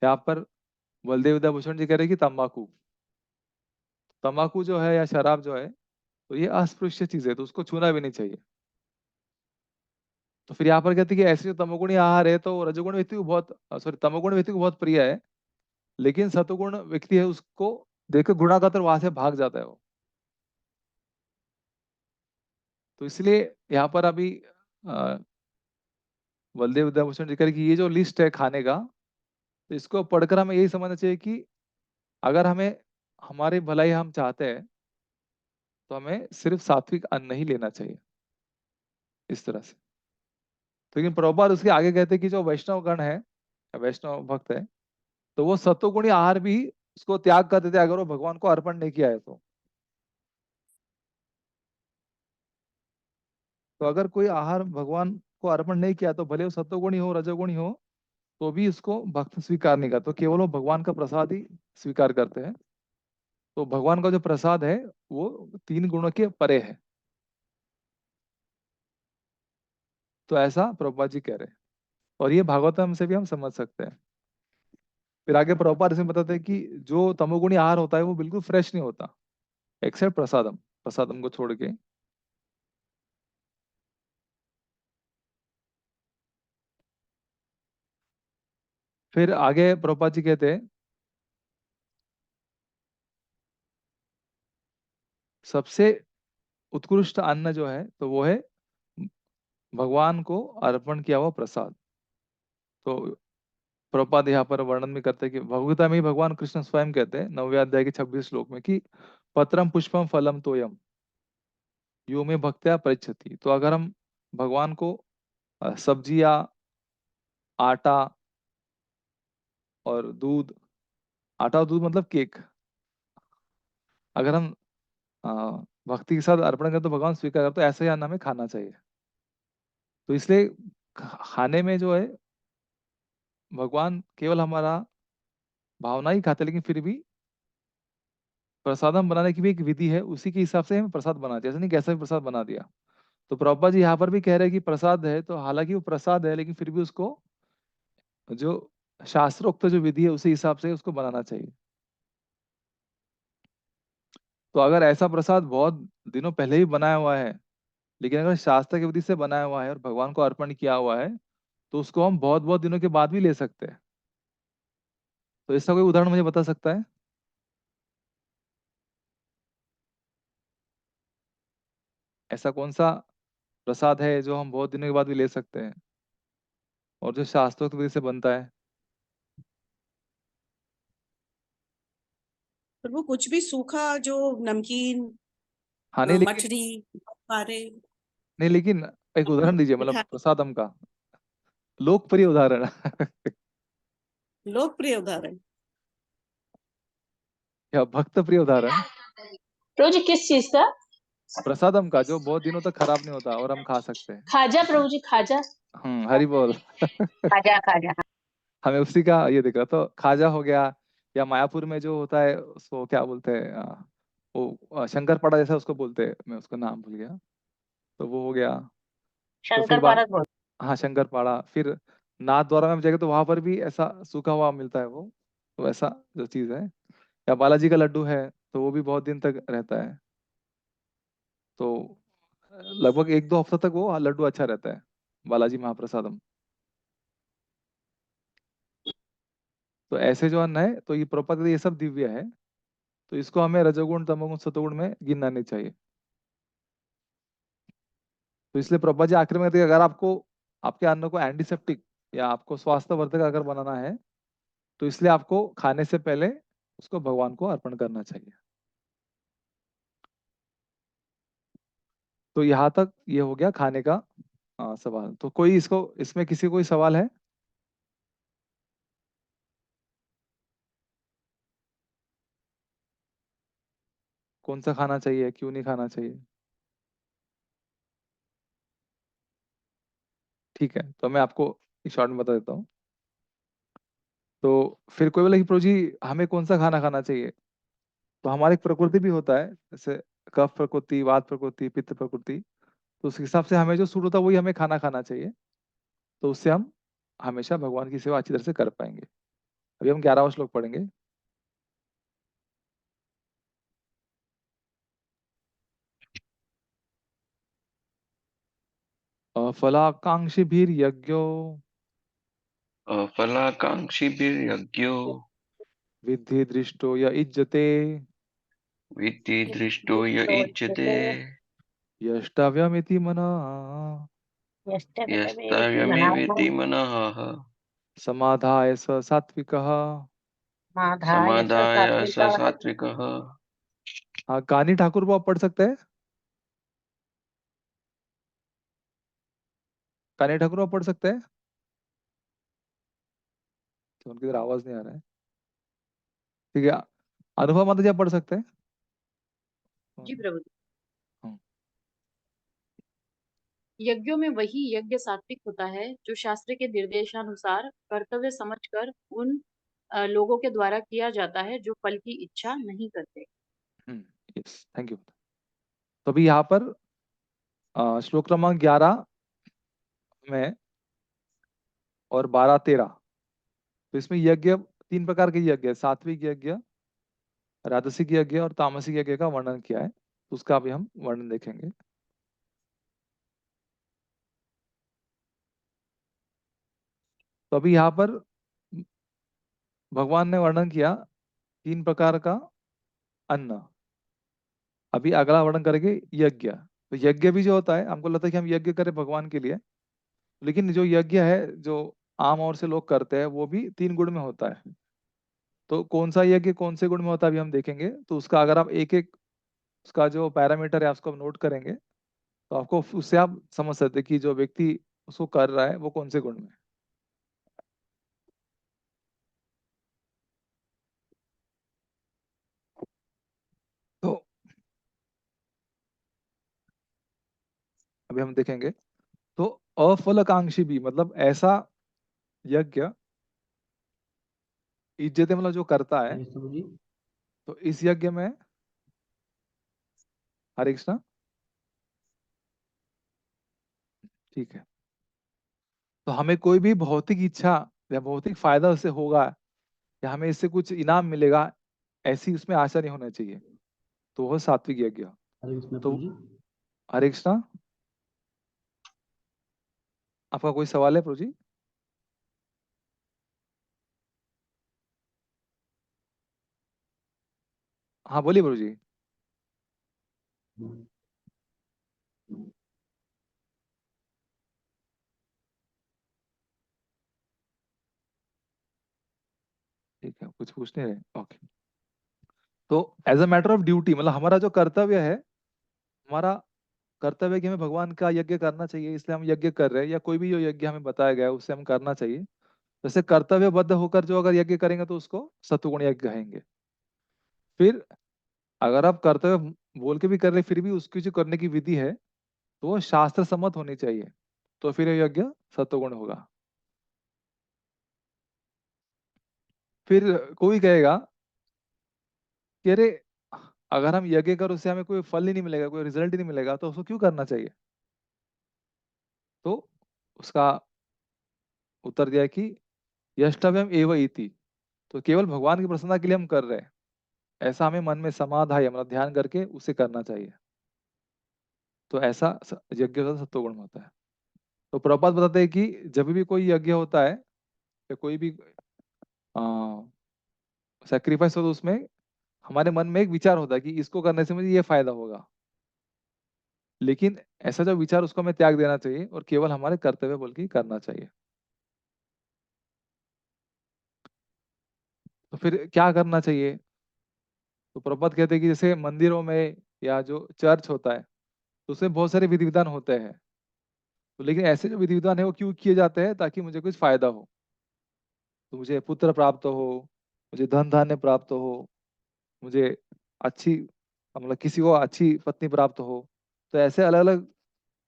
यहाँ पर बलदेव विद्या भूषण जी कह रहे हैं कि तंबाकू, तंबाकू जो है या शराब जो है, तो ये अस्पृश्य चीज है, तो उसको छूना भी नहीं चाहिए। तो फिर यहाँ पर कहते हैं कि ऐसे जो तमोगुणी आहार है, तो रजोगुण व्यक्ति को बहुत, सॉरी, तमोगुण व्यक्ति को बहुत प्रिय है। लेकिन सतोगुण व्यक्ति है उसको देखकर गुणाकातर वहां से भाग जाता है वो। तो इसलिए यहाँ पर अभी अ, बलदेव विद्याभूषण जी कह रहे हैं कि ये जो लिस्ट है खाने का, तो इसको पढ़कर हमें यही समझना चाहिए कि अगर हमें हमारी भलाई हम चाहते हैं, तो हमें सिर्फ सात्विक अन्न ही लेना चाहिए, इस तरह से। तो लेकिन प्रभुपाद उसके आगे कहते हैं कि जो वैष्णव गण है, वैष्णव भक्त है, तो वो सत्वगुणी आहार भी उसको त्याग कर देते हैं अगर वो भगवान को अर्पण नहीं किया है तो। तो अगर कोई आहार भगवान को अर्पण नहीं किया, तो भले वो सत्वगुणी हो, रजोगुणी हो, तो भी उसको भक्त स्वीकार नहीं करता, तो केवल वो भगवान का प्रसाद ही स्वीकार करते हैं। तो भगवान का जो प्रसाद है वो तीन गुणों के परे है। तो ऐसा प्रभुपाद जी कह रहे हैं, और ये भागवतम से भी हम समझ सकते हैं। फिर आगे प्रभुपाद इसमें बताते हैं कि जो तमोगुणी आहार होता है वो बिल्कुल फ्रेश नहीं होता, एक्सेप्ट प्रसादम, प्रसादम को छोड़ के। फिर आगे प्रभुपाद जी कहते हैं सबसे उत्कृष्ट अन्न जो है, तो वो है भगवान को अर्पण किया हुआ प्रसाद। तो प्रभुपाद यहाँ पर वर्णन भी करते हैं कि भगवता में ही भगवान कृष्ण स्वयं कहते हैं 9वें अध्याय के 26 श्लोक में कि पत्रम पुष्पम फलम तोयम यो में भक्त्या पृच्छति। तो अगर हम भगवान को सब्जियां, आटा और दूध, आटा और दूध मतलब केक, अगर हम अ, भक्ति के साथ अर्पण करें तो भगवान स्वीकार करते, तो ऐसे ही अन्न हमें खाना चाहिए। तो इसलिए खाने में जो है भगवान केवल हमारा भावना ही खाते, लेकिन फिर भी प्रसादम बनाने की भी एक विधि है, उसी के हिसाब से हमें प्रसाद बनाना चाहिए, ऐसा नहीं कैसा भी प्रसाद बना दिया। तो प्रभुपाद जी यहाँ पर भी कह रहे हैं कि प्रसाद है, तो हालांकि वो प्रसाद है, लेकिन फिर भी उसको जो शास्त्रोक्त जो विधि है उसी हिसाब से उसको बनाना चाहिए। तो अगर ऐसा प्रसाद बहुत दिनों पहले ही बनाया हुआ है, लेकिन अगर शास्त्र की विधि से बनाया हुआ है और भगवान को अर्पण किया हुआ है, तो उसको हम बहुत बहुत दिनों के बाद भी ले सकते हैं। तो इसका कोई उदाहरण मुझे बता सकता है? ऐसा कौन सा प्रसाद है जो हम बहुत दिनों के बाद भी ले सकते हैं और जो शास्त्रोक्त विधि से बनता है? पर वो कुछ भी सूखा जो नमकीन, हाँ नहीं लेकिन, मठरी, पारे, नहीं लेकिन एक उदाहरण दीजिए, मतलब मिठाई। प्रसादम का। लोकप्रिय उदाहरण लोकप्रिय उदाहरण। या भक्त प्रिय उदाहरण। प्रभु जी किस चीज का? प्रसादम का, जो बहुत दिनों तक खराब नहीं होता और हम खा सकते हैं। खाजा प्रभु जी, खाजा। हरि बोल खाजा खाजा। हमें उसी का ये दिख रहा, तो खाजा हो गया, या मायापुर में जो होता है उसको क्या बोलते हैं, वो शंकर जैसा उसको बोलते हैं, मैं उसका नाम भूल गया, तो वो हो गया। तो फिर शंकर बाद, पारक बोल। हाँ शंकर, फिर नाथ द्वारा में जाएगा तो वहां पर भी ऐसा सूखा हुआ मिलता है वो, तो ऐसा जो चीज है। या बालाजी का लड्डू है, तो वो भी बहुत दिन तक रहता है, तो लगभग 1-2 हफ्ता तक वो लड्डू अच्छा रहता है, बालाजी महाप्रसादम। तो ऐसे जो अन्न है, तो ये प्रपद ये सब दिव्य है, तो इसको हमें रजोगुण तमोगुण सतोगुण में गिनना नहीं चाहिए। तो इसलिए प्रभा जी आखिर में कहते हैं, अगर आपको आपके अन्न को एंटीसेप्टिक या आपको स्वास्थ्यवर्धक अगर बनाना है, तो इसलिए आपको खाने से पहले उसको भगवान को अर्पण करना चाहिए। तो यहाँ तक ये हो गया खाने का सवाल। तो कोई इसमें किसी को कोई सवाल है? कौन सा खाना चाहिए, क्यों नहीं खाना चाहिए? ठीक है, तो मैं आपको शॉर्ट में बता देता हूँ। तो फिर कोई बोला कि प्रभु जी हमें कौन सा खाना खाना चाहिए, तो हमारी एक प्रकृति भी होता है, जैसे कफ प्रकृति, वात प्रकृति, पित्त प्रकृति, तो उस हिसाब से हमें जो सूट होता है वही हमें खाना खाना चाहिए, तो उससे हम हमेशा भगवान की सेवा अच्छी तरह से कर पाएंगे। अभी हम 11वां श्लोक पढ़ेंगे। अफलाकांक्षिभिर्यज्ञो अफलाकांक्षिभिर्यज्ञो विद्धि दृष्टो य इज्जते विद्धि दृष्टो य इज्यते यष्टव्यमिति मनः यस्तव्यमेवेति मनः समाधाय स सात्विकः। माधाय स समादाय स सात्विकः। सात्विकः। हाँ, कानी ठाकुर को आप पढ़ सकते हैं, कानी ठाकुर को आप पढ़ सकते हैं, तो उनकी इधर आवाज नहीं आ रहा है। ठीक है, अनुभव माता जी आप पढ़ सकते हैं। जी प्रभु जी। हाँ। यज्ञों में वही यज्ञ सात्विक होता है जो शास्त्र के निर्देशानुसार कर्तव्य समझकर उन लोगों के द्वारा किया जाता है जो फल की इच्छा नहीं करते। Yes, thank you. तो अभी यहाँ पर श्लोक क्रमांक 11 में और 12-13, तो इसमें यज्ञ 3 प्रकार के यज्ञ है, सात्विक यज्ञ, राजसिक यज्ञ और तामसिक यज्ञ का वर्णन किया है, तो उसका अभी हम वर्णन देखेंगे। तो अभी यहाँ पर भगवान ने वर्णन किया 3 प्रकार का अन्न। अभी अगला वर्णन करेंगे यज्ञ। तो यज्ञ भी जो होता है, हमको लगता है कि हम यज्ञ करें भगवान के लिए, लेकिन जो यज्ञ है जो आम और से लोग करते हैं, वो भी 3 गुण में होता है। तो कौन सा यज्ञ कौन से गुण में होता है अभी हम देखेंगे। तो उसका अगर आप एक एक उसका जो पैरामीटर है उसको नोट करेंगे, तो आपको उससे आप समझ सकते हैं कि जो व्यक्ति उसको कर रहा है वो कौन से गुण में है। तो अभी हम देखेंगे। तो अफलकांक्षी भी मतलब ऐसा यज्ञ, इज्जत मतलब जो करता है, तो इस यज्ञ में हरे कृष्णा, ठीक है, तो हमें कोई भी भौतिक इच्छा या भौतिक फायदा उससे होगा या हमें इससे कुछ इनाम मिलेगा, ऐसी उसमें आशा नहीं होना चाहिए, तो वह सात्विक यज्ञ। तो हरे कृष्णा, आपका कोई सवाल है प्रभु जी? हाँ बोलिए प्रभु जी। ठीक है, कुछ पूछ नहीं रहे, ओके। तो as a matter of duty, मतलब हमारा जो कर्तव्य है, हमारा कर्तव्य है कि हमें भगवान का यज्ञ करना चाहिए, इसलिए हम यज्ञ कर रहे हैं, या कोई भी जो यज्ञ हमें बताया गया है उसे हम करना चाहिए। जैसे कर्तव्यबद्ध होकर जो अगर यज्ञ करेंगे तो उसको सत्वगुण यज्ञ कहेंगे। फिर अगर आप कर्तव्य बोल के भी कर रहे फिर भी उसकी जो करने की विधि है तो वो शास्त्र सम्मत होनी चाहिए, तो फिर ये यज्ञ सत्वगुण होगा। फिर कोई कहेगा कि अरे अगर हम यज्ञ कर उससे हमें कोई फल ही नहीं मिलेगा, कोई रिजल्ट ही नहीं मिलेगा, तो उसको क्यों करना चाहिए? तो उसका उत्तर दिया कि यष्टव्यम एव इति, तो केवल भगवान की प्रसन्नता के लिए हम कर रहे हैं, ऐसा हमें मन में समाधाय मतलब ध्यान करके उसे करना चाहिए, तो ऐसा यज्ञ का सत्वगुण होता है। तो प्रभुपाद बताते हैं कि जब भी कोई यज्ञ होता है या कोई भी सैक्रिफाइस होता है, उसमें हमारे मन में एक विचार होता है कि इसको करने से मुझे ये फायदा होगा, लेकिन ऐसा जो विचार उसको हमें त्याग देना चाहिए और केवल हमारे कर्तव्य बोल के करना चाहिए। तो फिर क्या करना चाहिए? तो प्रभुपाद कहते हैं कि जैसे मंदिरों में या जो चर्च होता है तो उसमें बहुत सारे विधि विधान होते हैं, तो लेकिन ऐसे जो विधि विधान है वो क्यों किए जाते हैं? ताकि मुझे कुछ फायदा हो, तो मुझे पुत्र प्राप्त हो, मुझे धन धान्य प्राप्त हो, मुझे अच्छी मतलब किसी को अच्छी पत्नी प्राप्त हो, तो ऐसे अलग अलग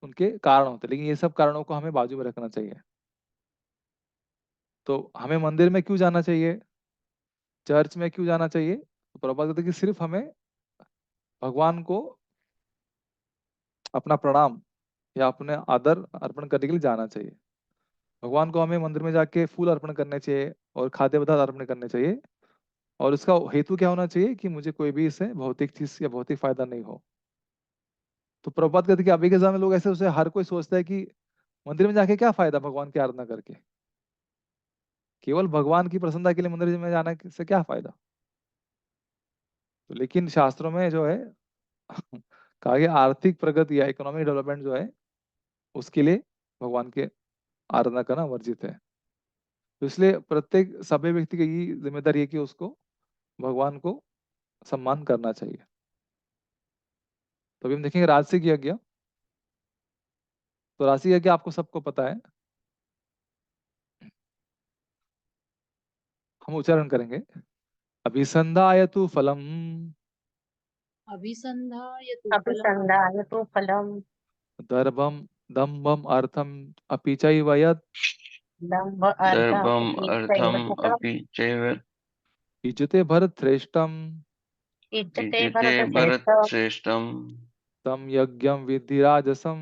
उनके कारण होते हैं, लेकिन ये सब कारणों को हमें बाजू में रखना चाहिए। तो हमें मंदिर में क्यों जाना चाहिए, चर्च में क्यों जाना चाहिए? तो प्रभुपाद कहते हैं कि सिर्फ हमें भगवान को अपना प्रणाम या अपने आदर अर्पण करने के लिए जाना चाहिए। भगवान को हमें मंदिर में जाके फूल अर्पण करने चाहिए और खाद्य पदार्थ अर्पण करने चाहिए, और इसका हेतु क्या होना चाहिए कि मुझे कोई भी इससे भौतिक चीज या भौतिक फायदा नहीं हो। तो प्रभुपाद कहते हैं कि अभी के समय में लोग ऐसे उसे हर कोई सोचता है कि मंदिर में जाके क्या फायदा भगवान की आराधना करके, केवल भगवान की प्रसन्नता के लिए मंदिर में जाने से क्या फायदा? तो लेकिन शास्त्रों में जो है कहा गया आर्थिक प्रगति या इकोनॉमिक डेवलपमेंट जो है उसके लिए भगवान के आराधना करना वर्जित है। तो इसलिए प्रत्येक सभ्य व्यक्ति की ये जिम्मेदारी है कि उसको भगवान को सम्मान करना चाहिए। तो अभी हम देखेंगे राजसिक यज्ञ। तो राजसिक यज्ञ आपको सबको पता है, हम उच्चारण करेंगे। अभिसंधाय तु फलम अभिसंधाय तु फलम अभिसंधाय तो फलम दर्भम दम्भम अर्थम अपि चैव यत् दंभ अर्थम दर्भम इच्छैव अर्थम सुखम अपि चैव इजते भरतश्रेष्ठम इच्छते इजते भरतश्रेष्ठ भरतश्रेष्ठम् तम यज्ञम विद्धि राजसम।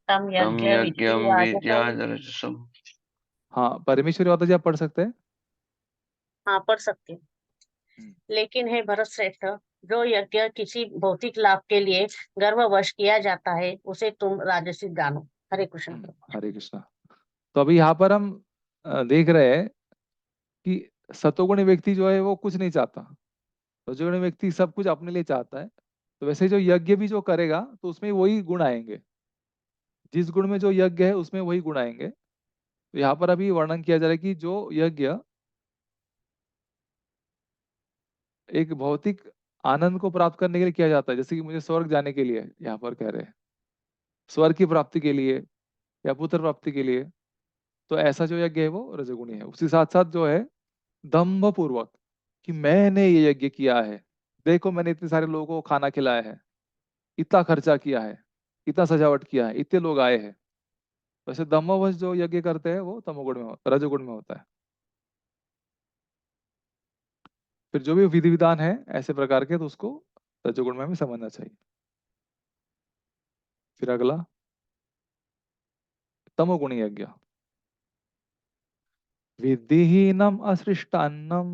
तम तं यज्ञ विधि यज्ञं राजसम। विद्याधरसम्। हाँ, परमेश्वरी माता जी आप पढ़ सकते हैं। हाँ, पढ़ सकते हैं। लेकिन हे भरत श्रेष्ठ, जो यज्ञ किसी भौतिक लाभ के लिए गर्ववश किया जाता है उसे तुम राजसिक जानो। हरे कृष्ण। हरे कृष्णा। तो अभी यहाँ पर हम देख रहे हैं कि सतोगुणी व्यक्ति जो है वो कुछ नहीं चाहता, रजोगुणी व्यक्ति सब कुछ अपने लिए चाहता है। तो वैसे जो यज्ञ भी जो करेगा तो उसमें वही गुण आएंगे, जिस गुण में जो यज्ञ है उसमें वही गुण आएंगे। तो यहाँ पर अभी वर्णन किया जा रहा है कि जो यज्ञ एक भौतिक आनंद को प्राप्त करने के लिए किया जाता है, जैसे कि मुझे स्वर्ग जाने के लिए यहाँ पर कह रहे हैं, स्वर्ग की प्राप्ति के लिए या पुत्र प्राप्ति के लिए, तो ऐसा जो यज्ञ है वो रजोगुणी है। उसी साथ साथ जो है दम्भ पूर्वक कि मैंने ये यज्ञ किया है, देखो मैंने इतने सारे लोगों को खाना खिलाया है, इतना खर्चा किया है, इतना सजावट किया है, इतने लोग आए हैं, वैसे दम्भवश जो यज्ञ करते हैं वो तमोगुण में रजोगुण में होता है। फिर जो भी विधि विधान है ऐसे प्रकार के तो उसको रजोगुण में भी समझना चाहिए। फिर अगला तमोगुणी यज्ञ। विधिहीनम असृष्टान्नम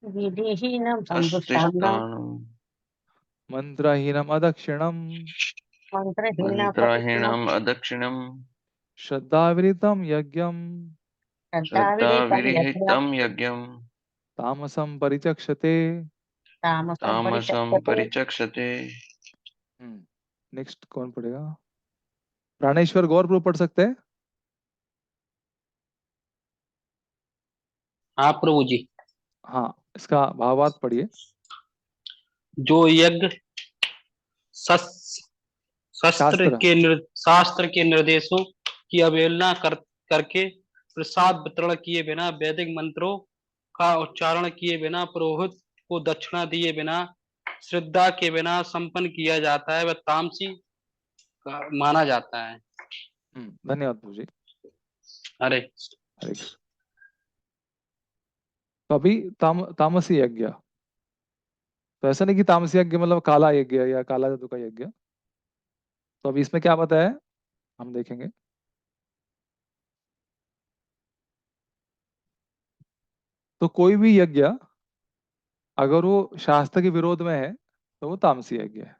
विधिहीनम संदुष्टान्नम अस्तिष्ठानं मंत्रहीनम अदक्षिणम मंत्रहीनम प्रदक्षिणम मन्त्रहीनम् अदक्षिणम् श्रद्धाविरितम यज्ञम श्रद्धाविरहितं यज्ञं श्रद्धाविरहितं यज्ञं तामसम परिचक्षते। तामसं तामसं परिचक्षते। परिचक्षते। नेक्स्ट कौन पढ़ेगा? प्राणेश्वर गौर प्रभु पढ़ सकते हैं। हाँ प्रभु जी। हाँ, इसका भावार्थ पढ़िए। जो यज्ञ शास्त्र के निर्देशों की अवहेलना करके प्रसाद वितरण किए बिना, वैदिक मंत्रों का उच्चारण किए बिना, पुरोहित को दक्षिणा दिए बिना, श्रद्धा के बिना संपन्न किया जाता है, वह तामसी माना जाता है। धन्यवाद प्रभु जी। अरे हरे कृष्ण। तो अभी तामसी यज्ञ, तो ऐसा नहीं कि तामसी यज्ञ मतलब काला यज्ञ या काला जादू का यज्ञ। तो अभी इसमें क्या बताया है हम देखेंगे। तो कोई भी यज्ञ अगर वो शास्त्र के विरोध में है तो वो तामसी यज्ञ है,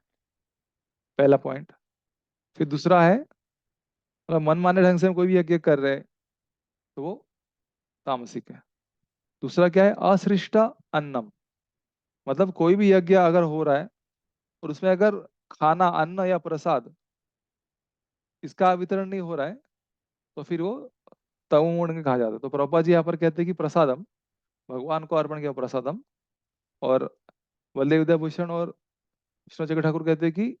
पहला पॉइंट। फिर दूसरा है मतलब मनमाने ढंग से हम कोई भी यज्ञ कर रहे हैं तो वो तामसिक है। दूसरा क्या है, असृष्ट अन्नम, मतलब कोई भी यज्ञ अगर हो रहा है और उसमें अगर खाना, अन्न या प्रसाद इसका वितरण नहीं हो रहा है तो फिर वो तमोगुण कहा जाता है। तो प्रभुपाद जी यहाँ पर कहते हैं कि प्रसादम, भगवान को अर्पण किया प्रसादम। और वल्लभ विद्याभूषण और विष्णु ठाकुर कहते हैं कि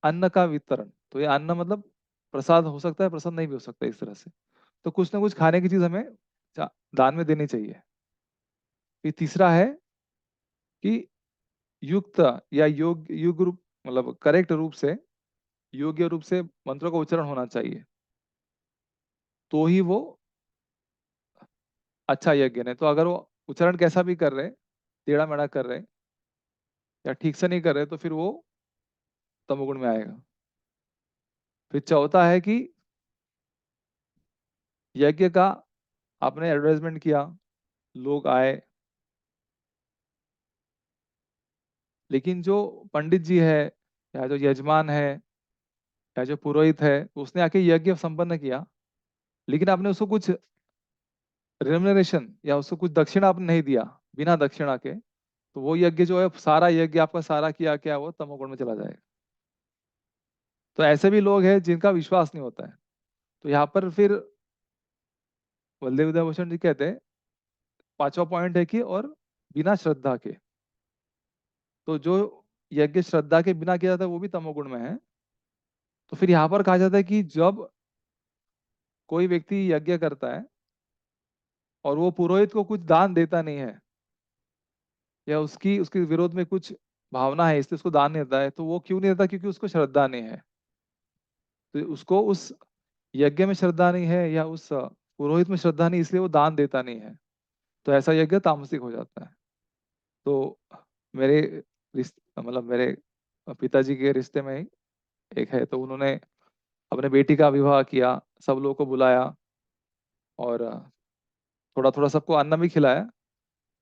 अन्न का वितरण, तो ये अन्न मतलब प्रसाद हो सकता है, प्रसाद नहीं भी हो सकता, इस तरह से। तो कुछ ना कुछ खाने की चीज हमें दान में देनी चाहिए। फिर तीसरा है कि युक्त या युग रूप, मतलब करेक्ट रूप से, योग्य रूप से मंत्रों का उच्चारण होना चाहिए, तो ही वो अच्छा यज्ञ है। तो अगर वो उच्चारण कैसा भी कर रहे, टेढ़ा मेढ़ा कर रहे या ठीक से नहीं कर रहे तो फिर वो तमोगुण में आएगा। फिर चौथा है कि यज्ञ का आपने एडवर्टाइजमेंट किया, लोग आए, लेकिन जो पंडित जी है या जो यजमान है या जो पुरोहित है उसने आके यज्ञ संपन्न किया, लेकिन आपने उसको कुछ रेम्युनरेशन या उसको कुछ दक्षिणा आपने नहीं दिया, बिना दक्षिणा के, तो वो यज्ञ जो है, सारा यज्ञ आपका सारा किया क्या, वो तमोगुण में चला जाएगा। तो ऐसे भी लोग हैं जिनका विश्वास नहीं होता है। तो यहाँ पर फिर वल्लभ विद्याभूषण जी कहते हैं, पांचवा पॉइंट है कि और बिना श्रद्धा के, तो जो यज्ञ श्रद्धा के बिना किया जाता है वो भी तमोगुण में है। तो फिर यहाँ पर कहा जाता है कि जब कोई व्यक्ति यज्ञ करता है और वो पुरोहित को कुछ दान देता नहीं है या उसकी उसके विरोध में कुछ भावना है इसलिए उसको दान नहीं देता है, तो वो क्यों नहीं देता, क्योंकि उसको श्रद्धा नहीं है। तो उसको उस यज्ञ में श्रद्धा नहीं है या उस पुरोहित में श्रद्धा नहीं, इसलिए वो दान देता नहीं है, तो ऐसा यज्ञ तामसिक हो जाता है। तो मेरे मतलब मेरे पिताजी के रिश्ते में ही एक है, तो उन्होंने अपने बेटी का विवाह किया, सब लोगों को बुलाया और थोड़ा थोड़ा सबको अन्न भी खिलाया।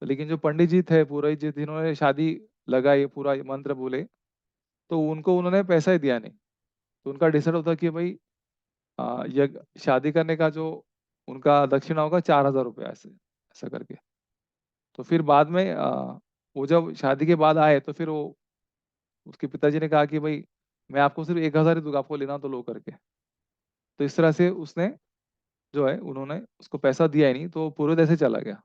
लेकिन जो पंडित जी थे, पुरोहित जी, जिन्होंने शादी लगाई, पूरा मंत्र बोले, तो उनको उन्होंने पैसा ही दिया नहीं। तो उनका डिसाइड होता कि भाई शादी करने का जो उनका दक्षिणा होगा 4,000 रुपये, ऐसे ऐसा करके। तो फिर बाद में वो जब शादी के बाद आए तो फिर वो उसके पिताजी ने कहा कि भाई मैं आपको सिर्फ 1,000 ही दूंगा, आपको लेना तो लो करके। तो इस तरह से उसने जो है, उन्होंने उसको पैसा दिया ही नहीं, तो पूरे ऐसे चला गया।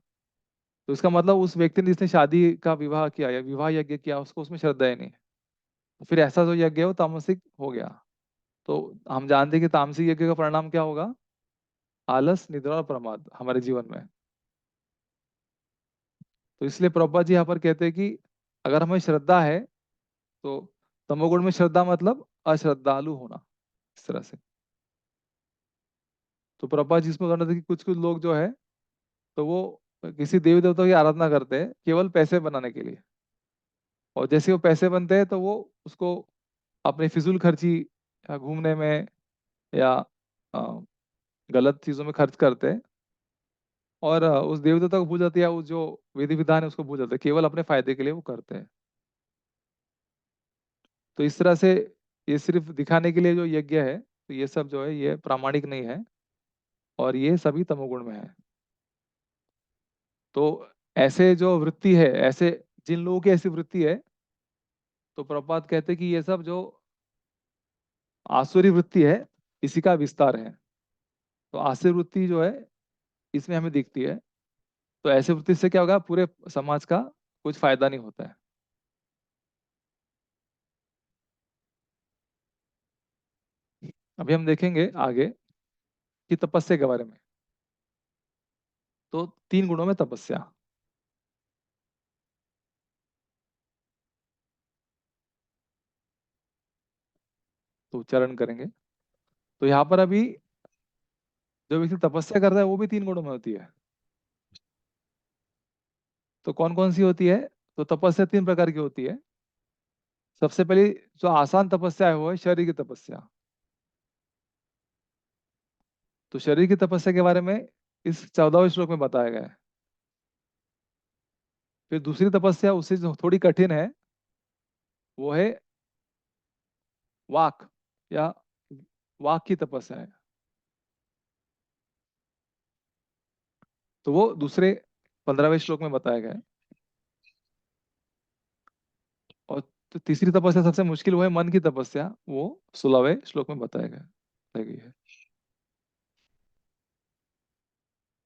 तो इसका मतलब उस व्यक्ति ने जिसने शादी का विवाह किया या विवाह यज्ञ किया, उसको उसमें श्रद्धा ही नहीं है, तो फिर ऐसा जो यज्ञ है वो तामसिक हो गया। तो हम जानते हैं कि तामसिक यज्ञ का परिणाम क्या होगा, आलस, निद्रा और प्रमाद हमारे जीवन में। तो इसलिए प्रभुपाद जी यहाँ पर कहते हैं कि अगर हमें श्रद्धा है तो तमोगुण में श्रद्धा मतलब अश्रद्धालु होना, इस तरह से। तो प्रभुपाद जी इसमें उदाहरण देते हैं कि कुछ कुछ लोग जो है तो वो किसी देवी देवता की आराधना करते हैं केवल पैसे बनाने के लिए, और जैसे वो पैसे बनते हैं तो वो उसको अपनी फिजूल खर्ची या घूमने में या अ, गलत चीजों में खर्च करते हैं, और उस देवी देवता को भूल जाते हैं, या उस जो विधि विधान है उसको भूल जाते हैं, केवल अपने फायदे के लिए वो करते हैं। तो इस तरह से ये सिर्फ दिखाने के लिए जो यज्ञ है, तो ये सब जो है ये प्रामाणिक नहीं है और ये सभी तमोगुण में है। तो ऐसे जो वृत्ति है, ऐसे जिन लोगों की ऐसी वृत्ति है, तो प्रभुपाद कहते हैं कि ये सब जो आसुरी वृत्ति है इसी का विस्तार है। तो आसुरी वृत्ति जो है इसमें हमें दिखती है। तो ऐसे वृत्ति से क्या होगा, पूरे समाज का कुछ फायदा नहीं होता है। अभी हम देखेंगे आगे कि तपस्या के बारे में। तो 3 गुणों में तपस्या। तो उच्चारण करेंगे। तो यहाँ पर अभी जो व्यक्ति तपस्या कर रहा है वो भी 3 गुणों में होती है। तो कौन कौन सी होती है? तो तपस्या 3 प्रकार की होती है। सबसे पहली जो आसान तपस्या है वो है शरीर की तपस्या। तो शरीर की तपस्या के बारे में इस 14वें श्लोक में बताया गया है। फिर दूसरी तपस्या उससे जो थोड़ी कठिन है वो है वाक या वाक की तपस्या है। तो वो दूसरे 15वें श्लोक में बताया गया है। और तो तीसरी तपस्या सबसे मुश्किल वो है मन की तपस्या, वो 16वें श्लोक में बताया गई है।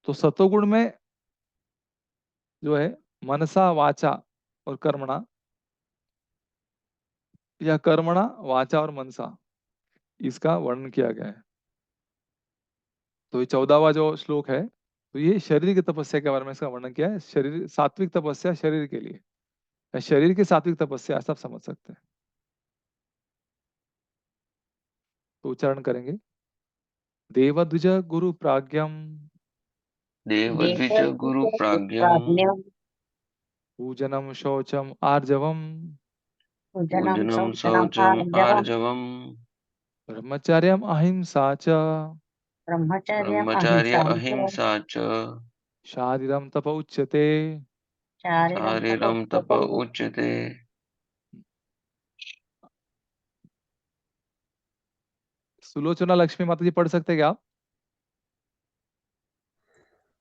तो सतोगुण में जो है मनसा वाचा और कर्मणा, या कर्मणा वाचा और मनसा, इसका वर्णन किया गया है। तो ये 14वां जो श्लोक है तो ये शरीर की तपस्या के बारे में इसका वर्णन किया है। शरीर सात्विक तपस्या शरीर के लिए, या शरीर की सात्विक तपस्या ऐसा आप समझ सकते हैं। तो उच्चारण करेंगे। देवद्विज गुरु प्राज्ञम देवद्विज गुरु प्राज्ञम प्राज्ञम पूजनम शौचम आर्जवम पूजनम पूजनम शौचनम शौचम आर्जवम आर्जवम ब्रह्मचर्यम अहिंसा च ब्रह्मचर्यम ब्रह्मचर्य अहिंसा च अहिंसा च शारीरम तप उच्यते। शारीरम तप शारीरम तप उच्यते। उच्यते। सुलोचना लक्ष्मी माता जी पढ़ सकते हैं क्या आप?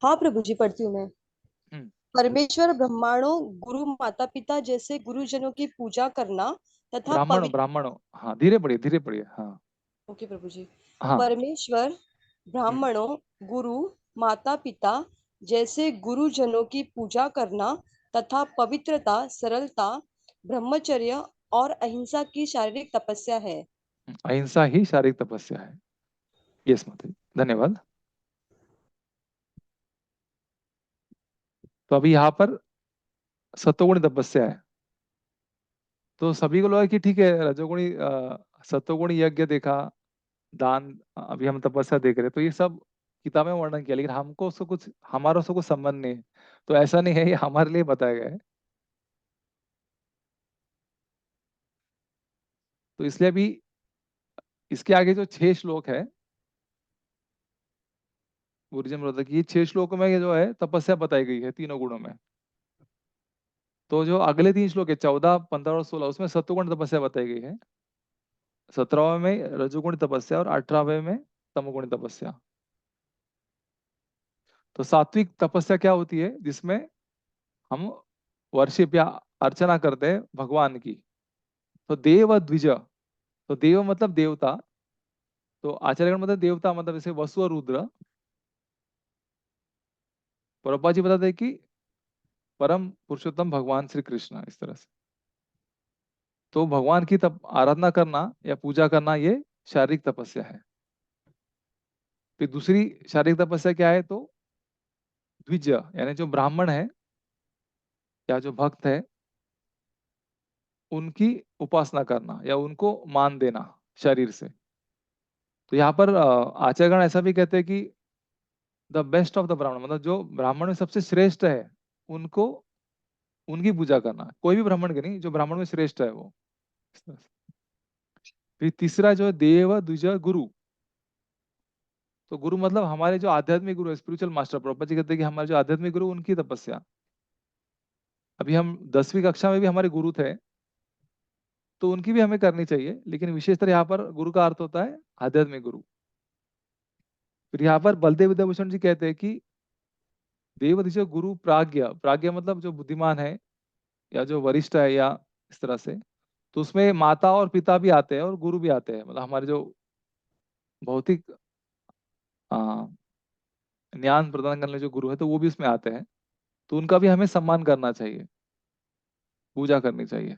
हाँ प्रभु जी, पढ़ती हूँ मैं। हम्म, परमेश्वर ब्रह्मांडों गुरु माता पिता जैसे गुरुजनों की पूजा करना तथा ब्राह्मणों पवित्र। ब्राह्मणों, हाँ धीरे पढ़िए हाँ। ओके प्रभु जी। हाँ। परमेश्वर हम्म, ब्राह्मणों गुरु माता पिता जैसे गुरुजनों की पूजा करना तथा पवित्रता सरलता ब्रह्मचर्य और अहिंसा की शारीरिक तपस्या है। अहिंसा ही शारीरिक तपस्या है। यस माता जी, धन्यवाद। तो अभी यहाँ पर सत्वगुणी तपस्या है। तो सभी को लगा कि ठीक है, रजोगुणी सत्वगुणी यज्ञ देखा, दान, अभी हम तपस्या देख रहे हैं, तो ये सब किताबें में वर्णन किया, लेकिन हमको उसको कुछ, हमारा उसको कुछ संबंध नहीं है। तो ऐसा नहीं है, ये हमारे लिए बताया गया है। तो इसलिए अभी इसके आगे जो 6 श्लोक है गुरुजन ब्रदर की, ये 6 श्लोकों में ये जो है तपस्या बताई गई है तीनों गुणों में। तो जो अगले 3 श्लोक है 14, 15 और 16, उसमें सत्वगुण तपस्या बताई गई है। 17वें में रजोगुणी तपस्या और 18वें में तमोगुणी तपस्या। तो सात्विक तपस्या क्या होती है? जिसमें हम वर्शिप या अर्चना करते हैं भगवान की। तो देव द्विज, तो देव मतलब देवता, तो आचार्यगण मतलब देवता, मतलब जैसे वसु और रुद्र। प्रभुपाद जी बताते हैं कि परम पुरुषोत्तम भगवान श्री कृष्ण, इस तरह से। तो भगवान की तप आराधना करना या पूजा करना ये शारीरिक तपस्या है। फिर दूसरी शारीरिक तपस्या क्या है? तो द्विज, यानी जो ब्राह्मण है या जो भक्त है उनकी उपासना करना या उनको मान देना शरीर से। तो यहाँ पर आचार्यगण ऐसा भी कहते हैं कि द बेस्ट ऑफ द ब्राह्मण, मतलब जो ब्राह्मण में सबसे श्रेष्ठ है उनको, उनकी पूजा करना। कोई भी ब्राह्मण के नहीं, जो ब्राह्मण में श्रेष्ठ है वो। इस तरह से। फिर तीसरा जो है देव द्विज गुरु। तो गुरु मतलब हमारे जो आध्यात्मिक गुरु है, स्पिरिचुअल मास्टर। प्रभुपाद जी कहते हैं कि हमारे जो आध्यात्मिक गुरु, उनकी तपस्या। अभी हम 10वीं कक्षा में भी हमारे गुरु थे, तो उनकी भी हमें करनी चाहिए, लेकिन विशेषतर यहाँ पर गुरु का अर्थ होता है आध्यात्मिक गुरु। फिर यहाँ पर बलदेव विद्याभूषण जी कहते हैं कि देवदिश गुरु प्राज्ञ, प्राज्ञ मतलब जो बुद्धिमान है या जो वरिष्ठ है, या इस तरह से। तो उसमें माता और पिता भी आते हैं और गुरु भी आते हैं, मतलब हमारे जो भौतिक ज्ञान प्रदान करने जो गुरु है, तो वो भी उसमें आते हैं। तो उनका भी हमें सम्मान करना चाहिए, पूजा करनी चाहिए।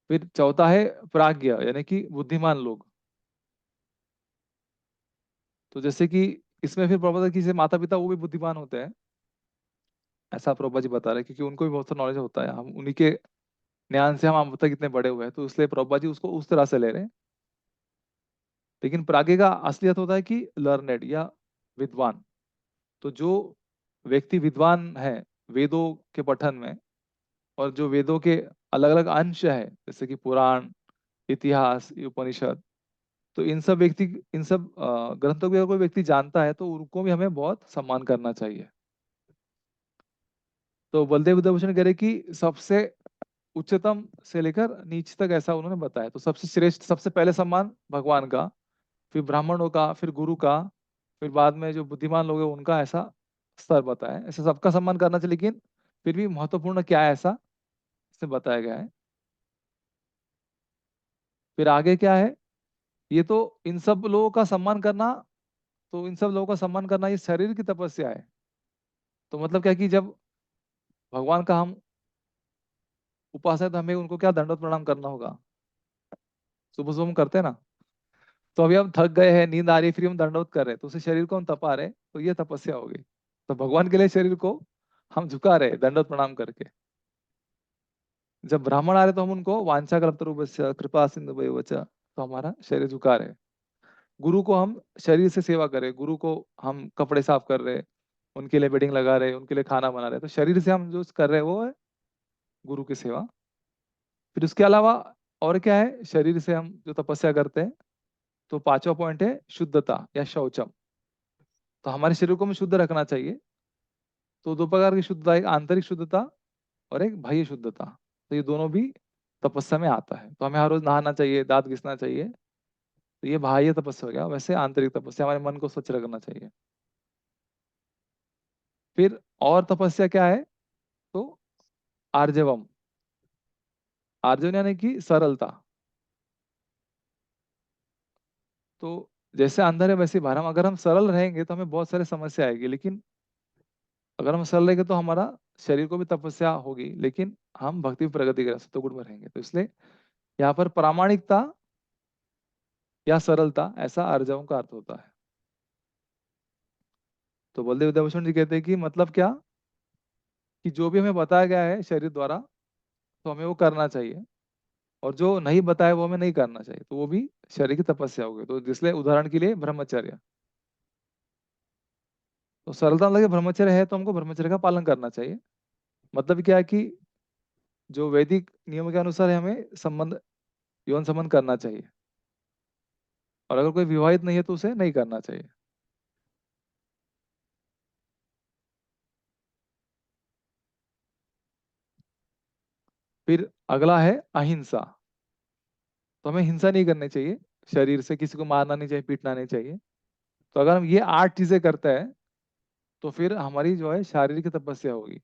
फिर चौथा है प्राज्ञ, यानी कि बुद्धिमान लोग। तो जैसे कि इसमें फिर प्रभुपाद की माता पिता वो भी बुद्धिमान होते हैं, ऐसा प्रभुपाद जी बता रहे हैं, क्योंकि उनको भी बहुत सा नॉलेज होता है, हम उन्हीं के ज्ञान से हम अब तक इतने बड़े हुए हैं, तो इसलिए प्रभुपाद जी उसको उस तरह से ले रहे हैं। लेकिन प्राज्ञ का असलियत होता है कि लर्नेड या विद्वान। तो जो व्यक्ति विद्वान है वेदों के पठन में, और जो वेदों के अलग अलग अंश है जैसे कि पुराण, इतिहास, उपनिषद, तो इन सब ग्रंथों को अगर कोई व्यक्ति जानता है तो उनको भी हमें बहुत सम्मान करना चाहिए। तो बलदेव विद्याभूषण कह रहे कि सबसे उच्चतम से लेकर नीच तक ऐसा उन्होंने बताया। तो सबसे श्रेष्ठ, सबसे पहले सम्मान भगवान का, फिर ब्राह्मणों का, फिर गुरु का, फिर बाद में जो बुद्धिमान लोग हैं उनका, ऐसा स्तर बताया। ऐसे सबका सम्मान करना चाहिए, लेकिन फिर भी महत्वपूर्ण क्या है ऐसा इसमें बताया गया है। फिर आगे क्या है, ये तो इन सब लोगों का सम्मान करना, तो इन सब लोगों का सम्मान करना ये शरीर की तपस्या है। तो मतलब क्या कि जब भगवान का हम उपासक है तो हमें उनको क्या दंडवत प्रणाम करना होगा, सुबह सुबह हम करते हैं ना। तो अभी हम थक गए हैं, नींद आ रही है, फिर हम दंडवत कर रहे हैं, तो उसे शरीर को हम तपा रहे हैं, तो ये तपस्या होगी। तो भगवान के लिए शरीर को हम झुका रहे हैं दंडवत प्रणाम करके। जब ब्राह्मण आ रहे तो हम उनको वांछा कल्पतरुभ्यश्च कृपा सिंधुभ्यश्च, तो हमारा शरीर झुका रहे। गुरु को हम शरीर से सेवा करें, गुरु को हम कपड़े साफ कर रहे, उनके लिए बेडिंग लगा रहे, उनके लिए खाना बना रहे, तो शरीर से हम जो कर रहे हैं वो है गुरु की सेवा। फिर उसके अलावा और क्या है, शरीर से हम जो तपस्या करते हैं, तो पांचवा पॉइंट है शुद्धता या शौचम। तो हमारे शरीर को हमें शुद्ध रखना चाहिए। तो दो प्रकार की शुद्धता, एक आंतरिक शुद्धता और एक बाह्य शुद्धता। तो ये दोनों भी तपस्या में आता है। तो हमें हर रोज नहाना चाहिए, दांत घिसना चाहिए, तो ये बाह्य तपस्या हो गया। वैसे आंतरिक तपस्या हमारे मन को स्वच्छ रखना चाहिए। फिर और तपस्या क्या है, तो आर्जवम, आर्जव यानी कि सरलता। तो जैसे अंदर है वैसे बाहर, हम अगर हम सरल रहेंगे तो हमें बहुत सारी समस्या आएगी, लेकिन अगर हम सरल रहेंगे तो हमारा शरीर को भी तपस्या होगी, लेकिन हम भक्ति में प्रगति करें, सत्वगुण में रहेंगे। तो इसलिए यहाँ पर प्रामाणिकता या सरलता, ऐसा आर्जवों का अर्थ होता है। तो बलदेव विद्याभूषण जी कहते हैं कि मतलब क्या, कि जो भी हमें बताया गया है शरीर द्वारा, तो हमें वो करना चाहिए, और जो नहीं बताया वो हमें नहीं करना चाहिए, तो वो भी शरीर की तपस्या होगी। तो इसलिए उदाहरण के लिए ब्रह्मचर्य, तो सरलता मतलब कि ब्रह्मचर्य है तो हमको ब्रह्मचर्य का पालन करना चाहिए। मतलब क्या है कि जो वैदिक नियम के अनुसार है हमें संबंध, यौन संबंध करना चाहिए, और अगर कोई विवाहित नहीं है तो उसे नहीं करना चाहिए। फिर अगला है अहिंसा। तो हमें हिंसा नहीं करनी चाहिए, शरीर से किसी को मारना नहीं चाहिए, पीटना नहीं चाहिए। तो अगर हम ये 8 चीजें करते हैं तो फिर हमारी जो है शारीरिक तपस्या होगी।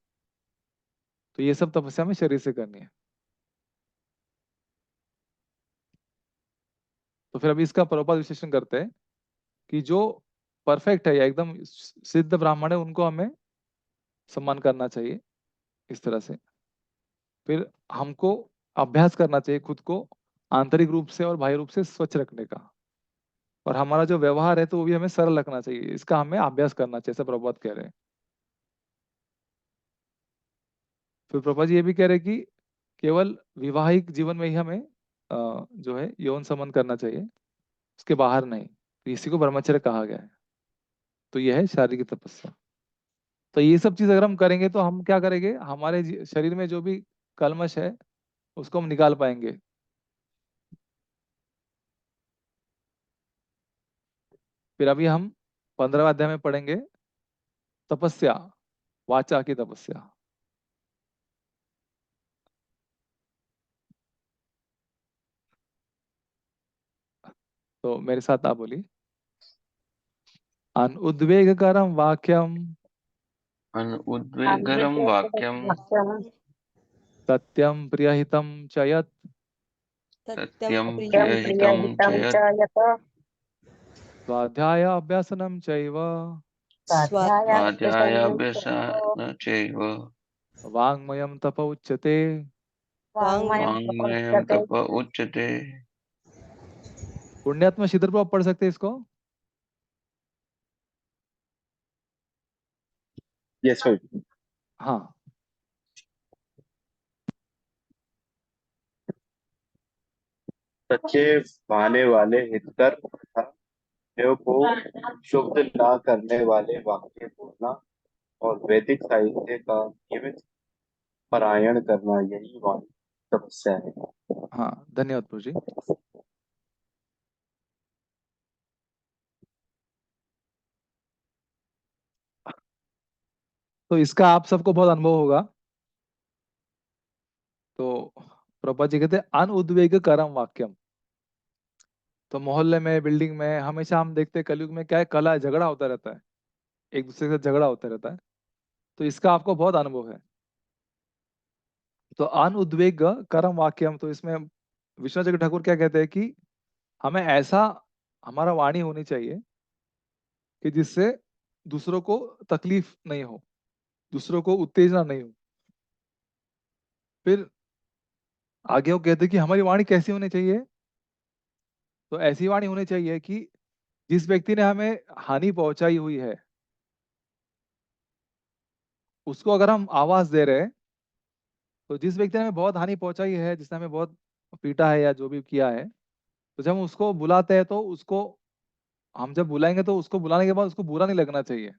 तो ये सब तपस्या हमें शरीर से करनी है। तो फिर अभी इसका प्रॉपर विश्लेषण करते हैं कि जो परफेक्ट है या एकदम सिद्ध ब्राह्मण है उनको हमें सम्मान करना चाहिए इस तरह से। फिर हमको अभ्यास करना चाहिए खुद को आंतरिक रूप से और बाह्य रूप से स्वच्छ रखने का, और हमारा जो व्यवहार है तो वो भी हमें सरल रखना चाहिए, इसका हमें अभ्यास करना चाहिए, ऐसा प्रभुपाद कह रहे हैं। फिर प्रभुपाद जी ये भी कह रहे हैं कि केवल विवाहिक जीवन में ही हमें जो है यौन संबंध करना चाहिए, उसके बाहर नहीं। तो इसी को ब्रह्मचर्य कहा गया है। तो यह है शारीरिक तपस्या। तो ये सब चीज अगर हम करेंगे तो हम क्या करेंगे, हमारे शरीर में जो भी कलमश है उसको हम निकाल पाएंगे। फिर अभी हम 15वें अध्याय में पढ़ेंगे तपस्या, वाचा की तपस्या। तो मेरे साथ आप बोलिए, अनुद्वेगकरम वाक्यम अनुद्वेगकरं वाक्यं सत्यम प्रियहितम च यत् सत्यं प्रियहितं च यत् स्वाध्याय अभ्यासनम चैव स्वाध्यायाभ्यासनं चैव वाङ्मयं तप उच्यते। वाङ्मयं तप उच्यते। पुण्यात्मा शीतल प्रभु आप पढ़ सकते हैं इसको। यस भाई। हाँ। सच्चे भाने वाले हितकर तथा देव को शुद्ध ना करने वाले वाक्य बोलना और वैदिक साहित्य का नियमित पारायण करना, यही वाणी तपस्या है। हाँ, धन्यवाद प्रभु जी। तो इसका आप सबको बहुत अनुभव होगा। तो प्रभुपाद जी कहते हैं अनुद्वेग करम वाक्यम। तो मोहल्ले में, बिल्डिंग में हमेशा हम देखते हैं कलयुग में क्या है, कला झगड़ा होता रहता है, एक दूसरे से झगड़ा होता रहता है। तो इसका आपको बहुत अनुभव है। तो अनुद्वेग करम वाक्यम, तो इसमें विश्वनाथ चक्रवर्ती ठाकुर क्या कहते हैं कि हमें ऐसा हमारा वाणी होनी चाहिए कि जिससे दूसरों को तकलीफ नहीं हो, दूसरों को उत्तेजना नहीं हो। फिर आगे वो कहते हैं कि हमारी वाणी कैसी होनी चाहिए। तो ऐसी वाणी होनी चाहिए कि जिस व्यक्ति ने हमें हानि पहुंचाई हुई है उसको अगर हम आवाज दे रहे हैं, तो जिस व्यक्ति ने हमें बहुत हानि पहुंचाई है, जिसने हमें बहुत पीटा है या जो भी किया है, तो जब हम उसको बुलाते हैं तो उसको, हम जब बुलाएंगे तो उसको बुलाने के बाद उसको बुरा नहीं लगना चाहिए।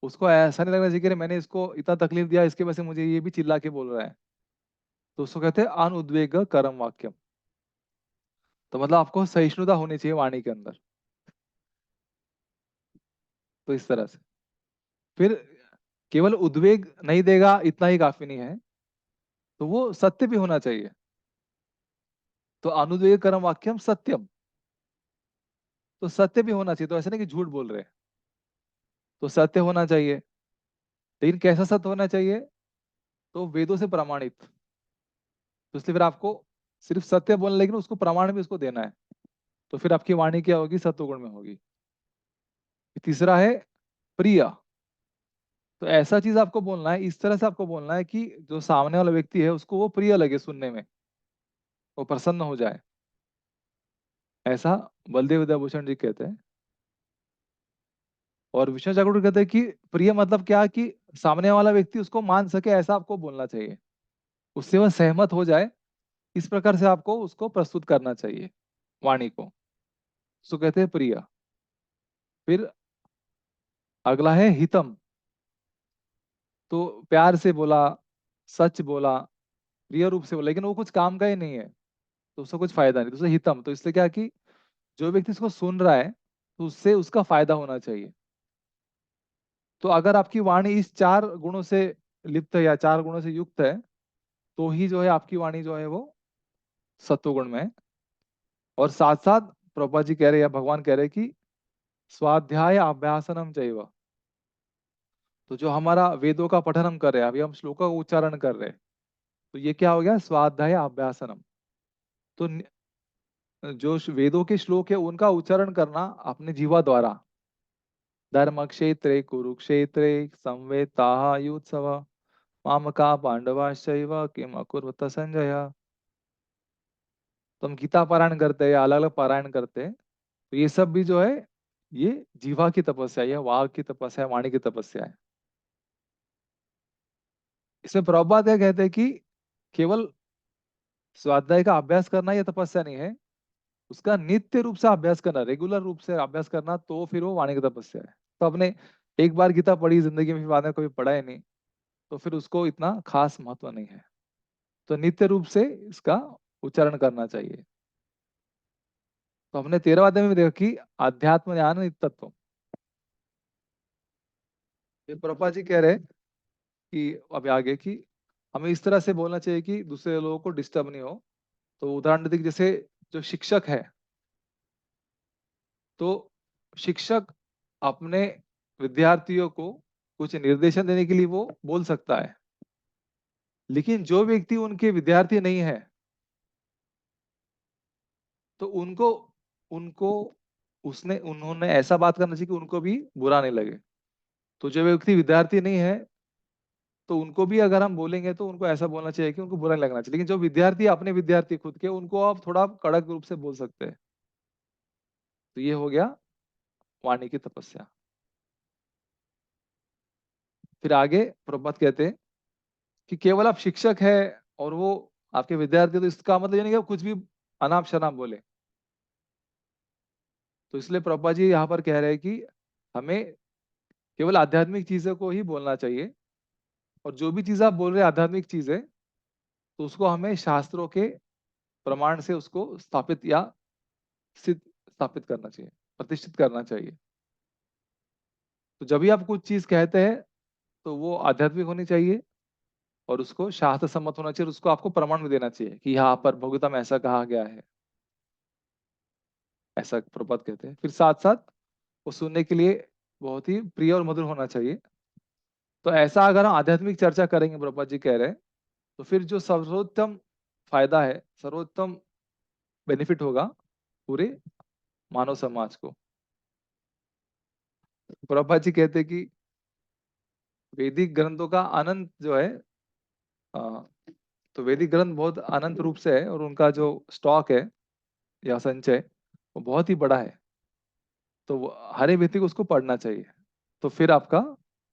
उसको ऐसा नहीं लगना चाहिए कि अरे मैंने इसको इतना तकलीफ दिया, इसके वजह से मुझे ये भी चिल्ला के बोल रहा है। तो उसको कहते हैं अनुद्वेग करम वाक्यम। तो मतलब आपको सहिष्णुता होनी चाहिए वाणी के अंदर। तो इस तरह से फिर केवल उद्वेग नहीं देगा इतना ही काफी नहीं है, तो वो सत्य भी होना चाहिए। तो अनुद्वेग कर्म वाक्यम सत्यम, तो सत्य भी होना चाहिए। तो ऐसा नहीं कि झूठ बोल रहे हैं, तो सत्य होना चाहिए। लेकिन कैसा सत्य होना चाहिए, तो वेदों से प्रमाणित। तो इसलिए फिर आपको सिर्फ सत्य बोलना, लेकिन उसको प्रमाण भी उसको देना है। तो फिर आपकी वाणी क्या होगी, सत्वगुण में होगी। तीसरा है प्रिय। तो ऐसा चीज आपको बोलना है, इस तरह से आपको बोलना है कि जो सामने वाला व्यक्ति है उसको वो प्रिय लगे सुनने में, वो प्रसन्न हो जाए। ऐसा बलदेव विद्याभूषण जी कहते हैं। और विष्णु जागरूक कहते हैं कि प्रिय मतलब क्या, कि सामने वाला व्यक्ति उसको मान सके, ऐसा आपको बोलना चाहिए, उससे वह सहमत हो जाए, इस प्रकार से आपको उसको प्रस्तुत करना चाहिए वाणी को। उसको कहते हैं प्रिय। फिर अगला है हितम। तो प्यार से बोला, सच बोला, प्रिय रूप से बोला, लेकिन वो कुछ काम का ही नहीं है, तो उसका कुछ फायदा नहीं, तो उसे हितम। तो इसलिए क्या कि जो व्यक्ति इसको सुन रहा है तो उससे उसका फायदा होना चाहिए। तो अगर आपकी वाणी इस चार गुणों से लिप्त है या चार गुणों से युक्त है, तो ही जो है आपकी वाणी जो है वो सत्वगुण में है। और साथ साथ प्रभुपाद जी कह रहे हैं या भगवान कह रहे हैं कि स्वाध्याय अभ्यासनम चैव। तो जो हमारा वेदों का पठन हम कर रहे हैं, अभी हम श्लोक का उच्चारण कर रहे हैं, तो ये क्या हो गया, स्वाध्याय अभ्यासनम। तो जो वेदों के श्लोक है उनका उच्चारण करना अपने जीवा द्वारा। धर्म क्षेत्रे कुरुक्षेत्रे संवेताः युत्सव मामका पांडवाश्चैव किम अकुर्वत संजय। तो हम गीता पारायण करते हैं या अलग अलग पारायण करते हैं, तो ये सब भी जो है ये जीवा की तपस्या है, वाग की तपस्या है, वाणी की तपस्या है। इसमें प्रभुपाद क्या कहते हैं कि केवल स्वाध्याय का अभ्यास करना ये तपस्या नहीं है, उसका नित्य रूप से अभ्यास करना, रेगुलर रूप से अभ्यास करना, तो फिर वो वाणी की तपस्या है। तो आपने एक बार गीता पढ़ी जिंदगी में, फिर बाद में कभी पढ़ा ही नहीं, तो फिर उसको इतना खास महत्व नहीं है। तो नित्य रूप से इसका उच्चारण करना चाहिए। तो हमने 13वां अध्याय में देखा कि अध्यात्म ज्ञान नित्यत्व। ये प्रभुपाद जी कह रहे हैं कि अभी आगे कि हमें इस तरह से बोलना चाहिए कि दूसरे लोगों को डिस्टर्ब नहीं हो। तो उदाहरण देते जैसे जो शिक्षक है, तो शिक्षक अपने विद्यार्थियों को कुछ निर्देशन देने के लिए वो बोल सकता है, लेकिन जो व्यक्ति उनके विद्यार्थी नहीं है, तो उनको उनको उसने उन्होंने ऐसा बात करना चाहिए कि उनको भी बुरा नहीं लगे। तो जो व्यक्ति विद्यार्थी नहीं है, तो उनको भी अगर हम बोलेंगे तो उनको ऐसा बोलना चाहिए कि उनको बुरा नहीं लगना चाहिए। लेकिन जो विद्यार्थी अपने विद्यार्थी खुद के, उनको आप थोड़ा कड़क रूप से बोल सकते हैं। तो ये हो गया वाणी की तपस्या। फिर आगे प्रभुपाद कहते हैं कि केवल आप शिक्षक है और वो आपके विद्यार्थी, तो इसका मतलब ये नहीं कि आप कुछ भी अनाप शनाप बोले। तो इसलिए प्रभुपाद जी यहाँ पर कह रहे हैं कि हमें केवल आध्यात्मिक चीजों को ही बोलना चाहिए, और जो भी चीज आप बोल रहे हैं आध्यात्मिक चीज है, तो उसको हमें शास्त्रों के प्रमाण से उसको स्थापित या सिद्ध स्थापित करना चाहिए, प्रतिष्ठित करना चाहिए। तो जब भी आप कुछ चीज कहते हैं तो वो आध्यात्मिक होनी चाहिए और उसको शास्त्र सम्मत होना चाहिए, और उसको आपको प्रमाण भी देना चाहिए कि यहाँ पर भगवता में ऐसा कहा गया है, ऐसा प्रपद कहते हैं। फिर साथ साथ वो सुनने के लिए बहुत ही प्रिय और मधुर होना चाहिए। तो ऐसा अगर हम आध्यात्मिक चर्चा करेंगे, प्रपद जी कह रहे हैं, तो फिर जो सर्वोत्तम फायदा है, सर्वोत्तम बेनिफिट होगा पूरे मानव समाज को। प्रभा जी कहते हैं कि वैदिक ग्रंथों का अनंत जो है, अ, तो वैदिक ग्रंथ बहुत अनंत रूप से है, और उनका जो स्टॉक है या संचय वो बहुत ही बड़ा है। तो हर एक व्यक्ति को उसको पढ़ना चाहिए, तो फिर आपका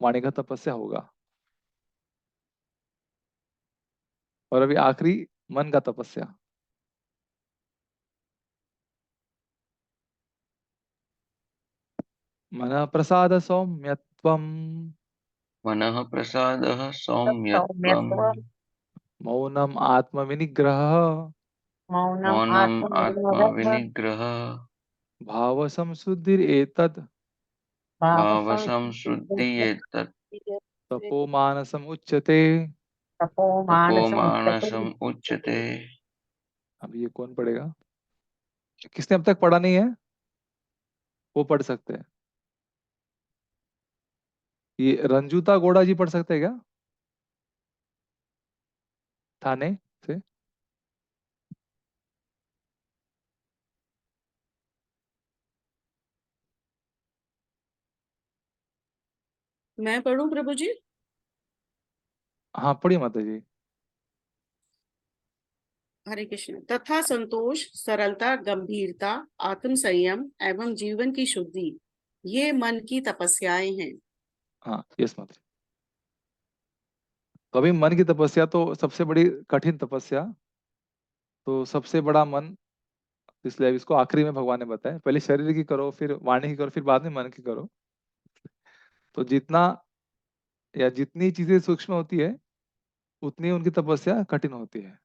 वाणी का तपस्या होगा। और अभी आखिरी, मन का तपस्या। मन प्रसाद सौम्यत्वम, मनः प्रसादः सौम्यत्वम्, मौनम आत्म विनिग्रह, मौनम् आत्मविनिग्रहः, भाव संशुद्धिर एतद, भावसंशुद्धियेतत्, तपो मानसम उच्यते। तपोमानसम् उच्यते। अब ये कौन पढ़ेगा? किसने अब तक पढ़ा नहीं है वो पढ़ सकते हैं। ये रंजूता गोड़ा जी पढ़ सकते हैं क्या, थाने से? मैं पढ़ूं प्रभु जी? हाँ पढ़िए माता जी। हरे कृष्ण। तथा संतोष, सरलता, गंभीरता, आत्म संयम एवं जीवन की शुद्धि, ये मन की तपस्याएं हैं। हाँ यस माता जी। तो अभी मन की तपस्या तो सबसे बड़ी कठिन तपस्या, तो सबसे बड़ा मन, इसलिए अब इसको आखिरी में भगवान ने बताया, पहले शरीर की करो, फिर वाणी की करो, फिर बाद में मन की करो। तो जितना या जितनी चीजें सूक्ष्म होती है उतनी उनकी तपस्या कठिन होती है।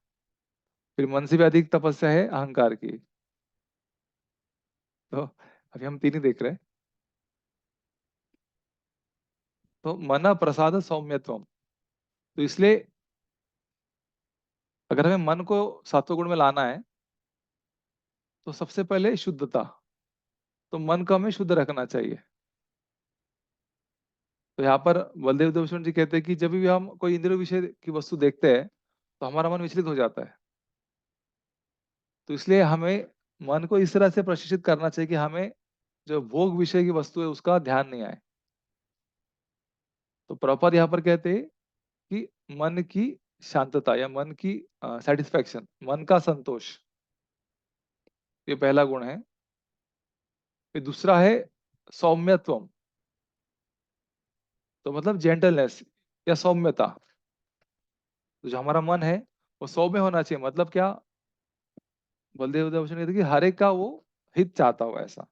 फिर मन से भी अधिक तपस्या है अहंकार की। तो अभी हम तीन ही देख रहे हैं। तो मन प्रसाद सौम्यत्वम, तो इसलिए अगर हमें मन को सात्विक गुण में लाना है तो सबसे पहले शुद्धता, तो मन को हमें शुद्ध रखना चाहिए। तो यहाँ पर बलदेव देवस्वामी जी कहते हैं कि जब भी हम कोई इंद्रिय विषय की वस्तु देखते हैं तो हमारा मन विचलित हो जाता है। तो इसलिए हमें मन को इस तरह से प्रशिक्षित करना चाहिए कि हमें जो भोग विषय की वस्तु है उसका ध्यान नहीं आए। तो प्रभुपाद यहाँ पर कहते हैं कि मन की शांतता या मन की सेटिस्फैक्शन, मन का संतोष, ये पहला गुण है। फिर दूसरा है सौम्यत्वम, तो मतलब जेंटलनेस या सौम्यता। तो जो हमारा मन है वो सौम्य होना चाहिए, मतलब क्या, बलदेव दर्शन कहते हैं कि हर एक का वो हित चाहता हो ऐसा।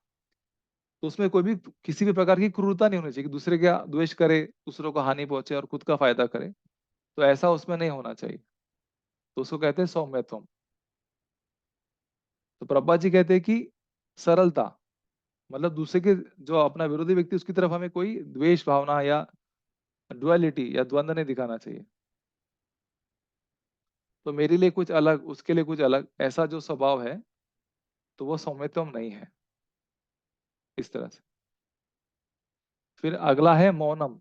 तो उसमें कोई भी किसी भी प्रकार की क्रूरता नहीं होनी चाहिए कि दूसरे का द्वेष करे, दूसरों को हानि पहुंचे और खुद का फायदा करे, तो ऐसा उसमें नहीं होना चाहिए। तो उसको कहते हैं सौम्यत्वम। तो प्रभा जी कहते हैं कि सरलता, मतलब दूसरे के जो अपना विरोधी व्यक्ति उसकी तरफ हमें कोई द्वेष भावना या डुअलिटी या द्वंद्व नहीं दिखाना चाहिए। तो मेरे लिए कुछ अलग, उसके लिए कुछ अलग, ऐसा जो स्वभाव है तो वो सौम्यत्वम नहीं है, इस तरह से। फिर अगला है मौनम।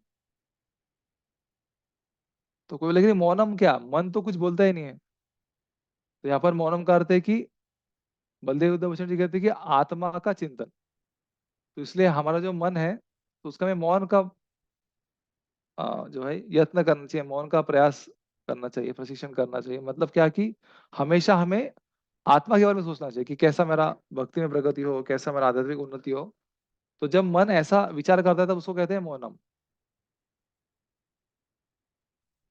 तो कोई बोलेगा मौनम क्या, मन तो कुछ बोलता ही नहीं है। तो यहाँ पर मौनम का अर्थ है कि बलदेव भूषण जी कहते हैं कि आत्मा का चिंतन। तो इसलिए हमारा जो मन है तो उसका हमें मौन का जो है यत्न करना चाहिए, मौन का प्रयास करना चाहिए, प्रशिक्षण करना चाहिए। मतलब क्या कि हमेशा हमें आत्मा के बारे में सोचना चाहिए कि कैसा मेरा भक्ति में प्रगति हो, कैसा मेरा आध्यात्मिक उन्नति हो। तो जब मन ऐसा विचार करता है तब उसको कहते हैं मौनम।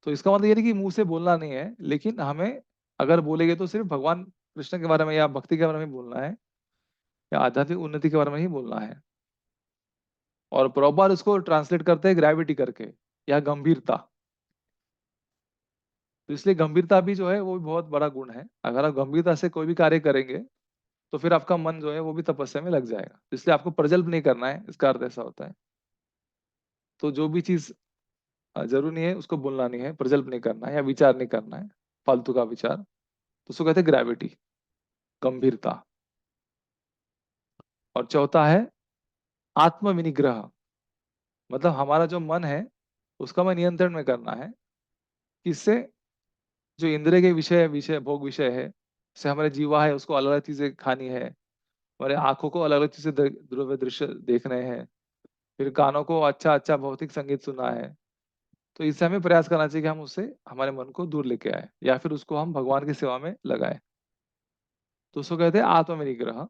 तो इसका मतलब ये नहीं कि मुंह से बोलना नहीं है, लेकिन हमें अगर बोलेंगे तो सिर्फ भगवान कृष्ण के बारे में या भक्ति के बारे में बोलना है या आध्यात्मिक उन्नति के बारे में ही बोलना है। और प्रॉपर उसको ट्रांसलेट करते हैं ग्रेविटी करके या गंभीरता। तो इसलिए गंभीरता भी जो है वो भी बहुत बड़ा गुण है। अगर आप गंभीरता से कोई भी कार्य करेंगे तो फिर आपका मन जो है वो भी तपस्या में लग जाएगा। तो इसलिए आपको प्रजल्प नहीं करना है, इसका अर्थ ऐसा होता है। तो जो भी चीज जरूरी नहीं है उसको बोलना नहीं है, प्रजल्प नहीं करना है या विचार नहीं करना है, फालतू का विचार, तो उसको कहते हैं ग्रेविटी, गंभीरता। और चौथा है आत्मविनिग्रह, मतलब हमारा जो मन है उसका हमें नियंत्रण में करना है। किससे? जो इंद्रिय के विषय विषय भोग विषय है, जैसे हमारे जीवा है उसको अलग अलग चीजें खानी है, हमारे आंखों को अलग अलग चीजें द्रव्य दृश्य देखने हैं, फिर कानों को अच्छा अच्छा भौतिक संगीत सुना है। तो इससे हमें प्रयास करना चाहिए कि हम उससे हमारे मन को दूर लेके आए या फिर उसको हम भगवान की सेवा में लगाए। तो उसको कहते हैं आत्मनिग्रह।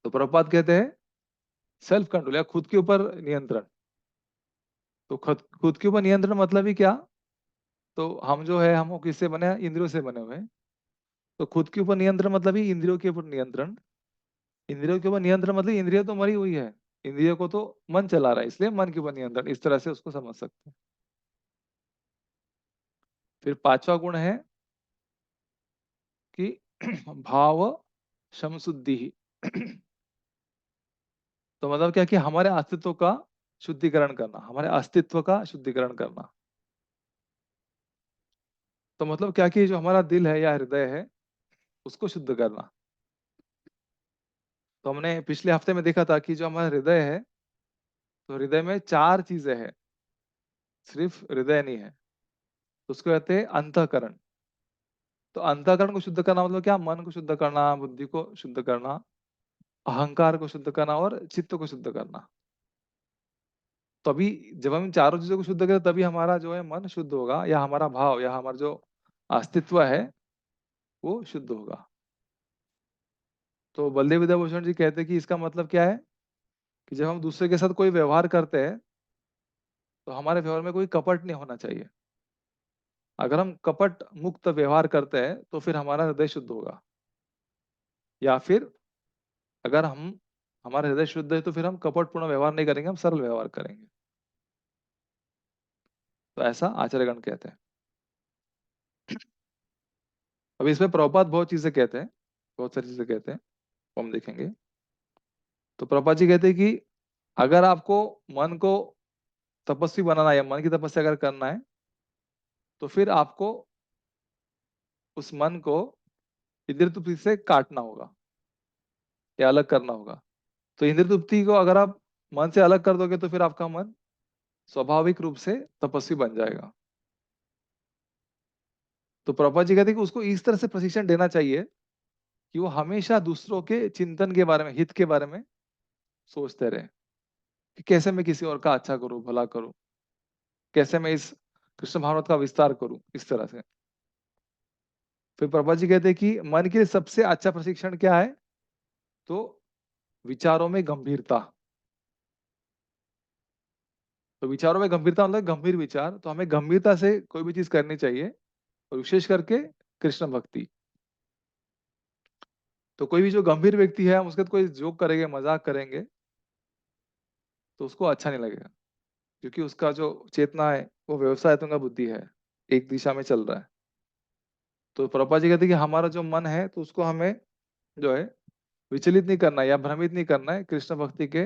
तो प्रभुपाद कहते हैं सेल्फ कंट्रोल या खुद के ऊपर नियंत्रण। तो खुद खुद के ऊपर नियंत्रण मतलब ही क्या? तो हम जो है हम किससे बने हैं? इंद्रियों से बने हुए हैं। तो खुद के ऊपर नियंत्रण मतलब ही इंद्रियों के ऊपर नियंत्रण। इंद्रियों के ऊपर नियंत्रण मतलब इंद्रिय तो मरी हुई है, इंद्रियों को तो मन चला रहा है, इसलिए मन के ऊपर नियंत्रण, इस तरह से उसको समझ सकते हैं। फिर पांचवा गुण है कि भाव समशुद्धि। तो मतलब क्या कि हमारे अस्तित्व का शुद्धिकरण करना, हमारे अस्तित्व का शुद्धिकरण करना। तो मतलब क्या कि जो हमारा दिल है या हृदय है उसको शुद्ध करना। तो हमने पिछले हफ्ते में देखा था कि जो हमारा हृदय है, तो हृदय में चार चीजें हैं, सिर्फ हृदय नहीं है। तो उसको कहते हैं अंतःकरण। तो अंतःकरण को शुद्ध करना मतलब क्या? मन को शुद्ध करना, बुद्धि को शुद्ध करना, अहंकार को शुद्ध करना और चित्त को शुद्ध करना। तभी जब हम इन चारों चीजों को शुद्ध करें तभी हमारा जो है मन शुद्ध होगा, या हमारा भाव या हमारा जो अस्तित्व है वो शुद्ध होगा। तो बलदेव विद्याभूषण जी कहते हैं कि इसका मतलब क्या है कि जब हम दूसरे के साथ कोई व्यवहार करते हैं तो हमारे व्यवहार में कोई कपट नहीं होना चाहिए। अगर हम कपट मुक्त व्यवहार करते हैं तो फिर हमारा हृदय शुद्ध होगा। या फिर अगर हम हमारा हृदय शुद्ध है तो फिर हम कपटपूर्ण व्यवहार नहीं करेंगे, हम सरल व्यवहार करेंगे। तो ऐसा आचार्यगण कहते हैं। अब इसमें प्रभुपाद बहुत चीजें कहते हैं, बहुत सारी चीजें कहते हैं, वो हम देखेंगे। तो प्रभुपाद जी कहते हैं कि अगर आपको मन को तपस्वी बनाना है या मन की तपस्या अगर करना है तो फिर आपको उस मन को इंद्रिय तृप्ति से काटना होगा या अलग करना होगा। तो इंद्रिय तृप्ति को अगर आप मन से अलग कर दोगे तो फिर आपका मन स्वाभाविक रूप से तपस्वी बन जाएगा। तो प्रभुपाद जी कहते हैं कि उसको इस तरह से प्रशिक्षण देना चाहिए कि वो हमेशा दूसरों के चिंतन के बारे में, हित के बारे में सोचते रहे कि कैसे मैं किसी और का अच्छा करूं, भला करूं, कैसे मैं इस कृष्ण भावनात्म का विस्तार करूं, इस तरह से। फिर प्रभुपाद जी कहते हैं कि मन के लिए सबसे अच्छा प्रशिक्षण क्या है? तो विचारों में गंभीरता। तो विचारों में गंभीरता मतलब गंभीर विचार, तो हमें गंभीरता से कोई भी चीज करनी चाहिए, और विशेष करके कृष्ण भक्ति। तो कोई भी जो गंभीर व्यक्ति है हम उसके साथ कोई जोक करेंगे, मजाक करेंगे तो उसको अच्छा नहीं लगेगा, क्योंकि उसका जो चेतना है वो व्यवसाय तुंगा बुद्धि है, एक दिशा में चल रहा है। तो प्रभुपाद जी कहते हैं कि हमारा जो मन है तो उसको हमें जो है विचलित नहीं करना है या भ्रमित नहीं करना है कृष्ण भक्ति के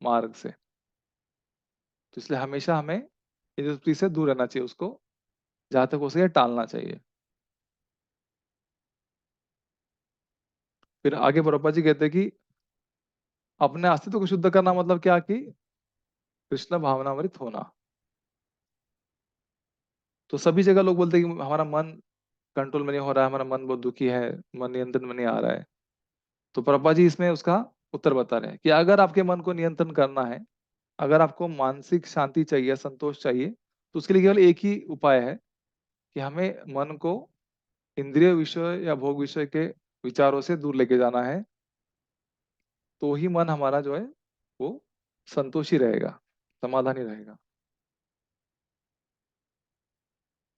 मार्ग से। तो इसलिए हमेशा हमें इस वृत्ति से दूर रहना चाहिए, उसको जहां तक हो सके टालना चाहिए। फिर आगे प्रभुपाद जी कहते हैं कि अपने अस्तित्व को शुद्ध करना मतलब क्या कि कृष्ण भावनामृत होना। तो सभी जगह लोग बोलते हैं कि हमारा मन कंट्रोल में नहीं हो रहा है, हमारा मन बहुत दुखी है, मन नियंत्रण में नहीं आ रहा है। तो प्रभुपाद जी इसमें उसका उत्तर बता रहे हैं कि अगर आपके मन को नियंत्रण करना है, अगर आपको मानसिक शांति चाहिए, संतोष चाहिए, तो उसके लिए केवल एक ही उपाय है कि हमें मन को इंद्रिय विषय या भोग विषय के विचारों से दूर लेके जाना है। तो ही मन हमारा जो है वो संतोषी रहेगा, समाधानी रहेगा।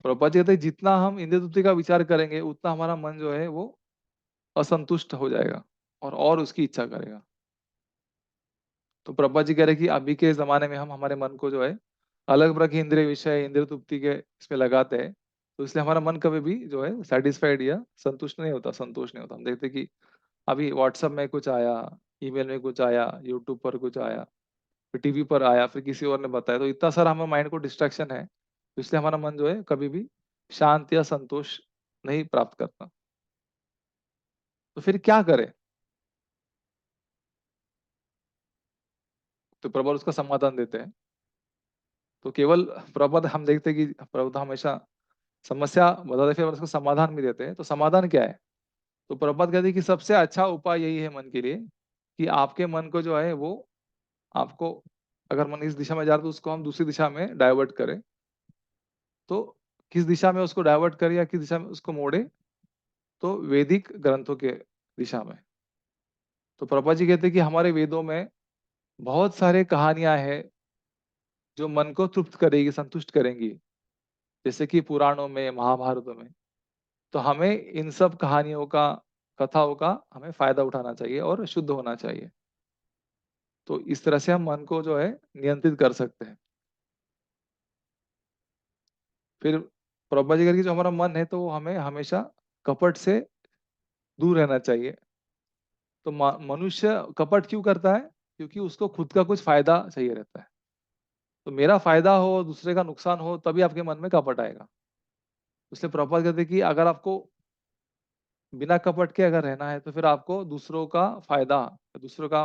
प्रभुपाद जी कहते हैं जितना हम इंद्रिय तृप्ति का विचार करेंगे उतना हमारा मन जो है वो असंतुष्ट हो जाएगा और उसकी इच्छा करेगा। तो प्रभुपाद जी कह रहे हैं कि अभी के ज़माने में हम हमारे मन को जो है अलग प्रकार के इंद्रिय विषय, इंद्रिय तृप्ति के इसमें लगाते हैं, तो इसलिए हमारा मन कभी भी जो है सैटिस्फाइड या संतुष्ट नहीं होता, संतोष नहीं होता। हम देखते हैं कि अभी व्हाट्सएप में कुछ आया, ईमेल में कुछ आया, यूट्यूब पर कुछ आया, फिर टीवी पर आया, फिर किसी और ने बताया, तो इतना सारा हमारे माइंड को डिस्ट्रैक्शन है, तो इसलिए हमारा मन जो है कभी भी शांति या संतोष नहीं प्राप्त करता। तो फिर क्या करें? तो प्रभुपाद उसका समाधान देते हैं। तो केवल प्रभुपाद हम देखते हैं कि प्रभुपाद हमेशा समस्या बताते फिर उसका समाधान भी देते हैं। तो समाधान क्या है? तो प्रभुपाद कहते हैं कि सबसे अच्छा उपाय यही है मन के लिए कि आपके मन को जो है वो आपको, अगर मन इस दिशा में जा रहा है तो उसको हम दूसरी दिशा में डाइवर्ट करें। तो किस दिशा में उसको डाइवर्ट करें या किस दिशा में उसको मोड़े? तो वैदिक ग्रंथों के दिशा में। तो प्रभुपाद जी कहते हैं कि हमारे वेदों में बहुत सारे कहानियां हैं जो मन को तृप्त करेगी, संतुष्ट करेंगी, जैसे कि पुराणों में, महाभारतों में। तो हमें इन सब कहानियों का, कथाओं का हमें फायदा उठाना चाहिए और शुद्ध होना चाहिए। तो इस तरह से हम मन को जो है नियंत्रित कर सकते हैं। फिर प्रभुपाद जी कहते हैं कि जो हमारा मन है तो वो हमें हमेशा कपट से दूर रहना चाहिए। तो मनुष्य कपट क्यों करता है? क्योंकि उसको खुद का कुछ फायदा चाहिए रहता है। तो मेरा फायदा हो, दूसरे का नुकसान हो, तभी आपके मन में कपट आएगा। इसलिए प्रभुपाद कहते हैं कि अगर आपको बिना कपट के अगर रहना है तो फिर आपको दूसरों का फायदा, दूसरों का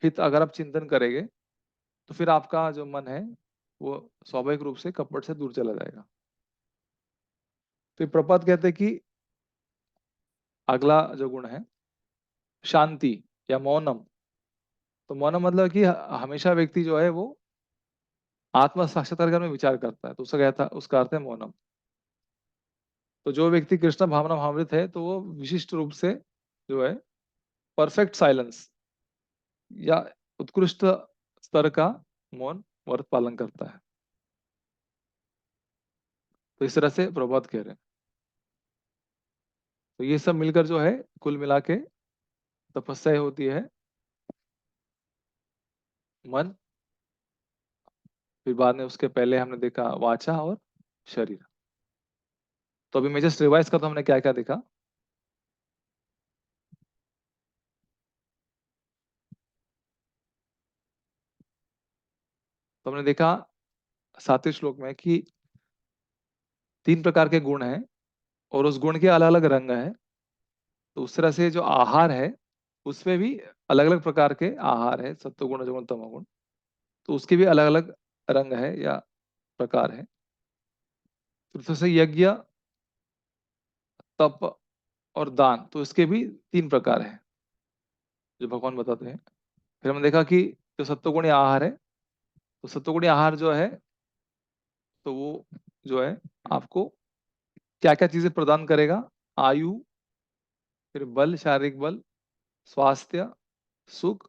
हित अगर आप चिंतन करेंगे तो फिर आपका जो मन है वो स्वाभाविक रूप से कपट से दूर चला जाएगा। फिर प्रभुपाद कहते हैं कि अगला जो गुण है शांति या मौनम। तो मौनम मतलब कि हमेशा व्यक्ति जो है वो आत्म साक्षात्कार में विचार करता है, तो उसका कहता, उसका अर्थ है मौनम। तो जो व्यक्ति कृष्ण भावना भावृत है तो वो विशिष्ट रूप से जो है परफेक्ट साइलेंस या उत्कृष्ट स्तर का मौन व्रत पालन करता है। तो इस तरह से प्रभात कह रहे हैं। तो ये सब मिलकर जो है कुल मिला के तपस्या होती है मन, फिर बाद में उसके पहले हमने देखा वाचा और शरीर। तो अभी मैं जस्ट रिवाइज करता हूं हमने क्या क्या देखा। तो हमने देखा 7वें श्लोक में कि 3 प्रकार के गुण हैं और उस गुण के अलग अलग रंग हैं। तो उस तरह से जो आहार है उसमें भी अलग अलग प्रकार के आहार है, सत्वगुण, रजोगुण, तमोगुण। तो उसके भी अलग अलग रंग है या प्रकार है। तो से यज्ञ, तप और दान, तो इसके भी 3 प्रकार है जो भगवान बताते हैं। फिर हमने देखा कि जो सत्वगुणी आहार है, तो सत्वगुणी आहार जो है तो वो जो है आपको क्या क्या चीजें प्रदान करेगा? आयु, फिर बल, शारीरिक बल, स्वास्थ्य, सुख,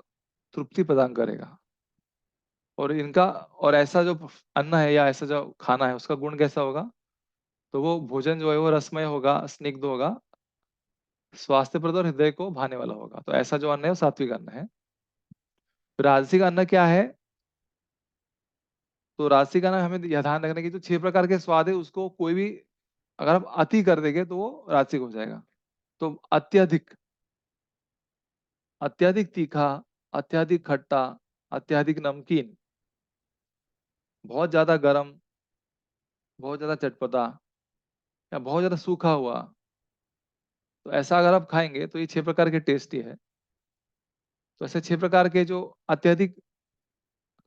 तृप्ति प्रदान करेगा। और इनका, और ऐसा जो अन्न है या ऐसा जो खाना है उसका गुण कैसा होगा? तो वो भोजन जो है वो रसमय होगा, स्निग्ध होगा, स्वास्थ्यप्रद और हृदय को भाने वाला होगा। तो ऐसा जो अन्न है वो सात्विक अन्न है। राजसिक अन्न क्या है? तो राजसिक अन्न हमें यह ध्यान रखना कि जो 6 प्रकार के स्वाद है उसको कोई भी अगर आप अति कर देंगे तो वो राजसिक हो जाएगा। तो अत्यधिक, अत्यधिक तीखा, अत्यधिक खट्टा, अत्यधिक नमकीन, बहुत ज्यादा गर्म, बहुत ज्यादा चटपटा या बहुत ज्यादा सूखा हुआ, तो ऐसा अगर आप खाएंगे तो ये 6 प्रकार के टेस्टी है। तो ऐसे 6 प्रकार के जो अत्यधिक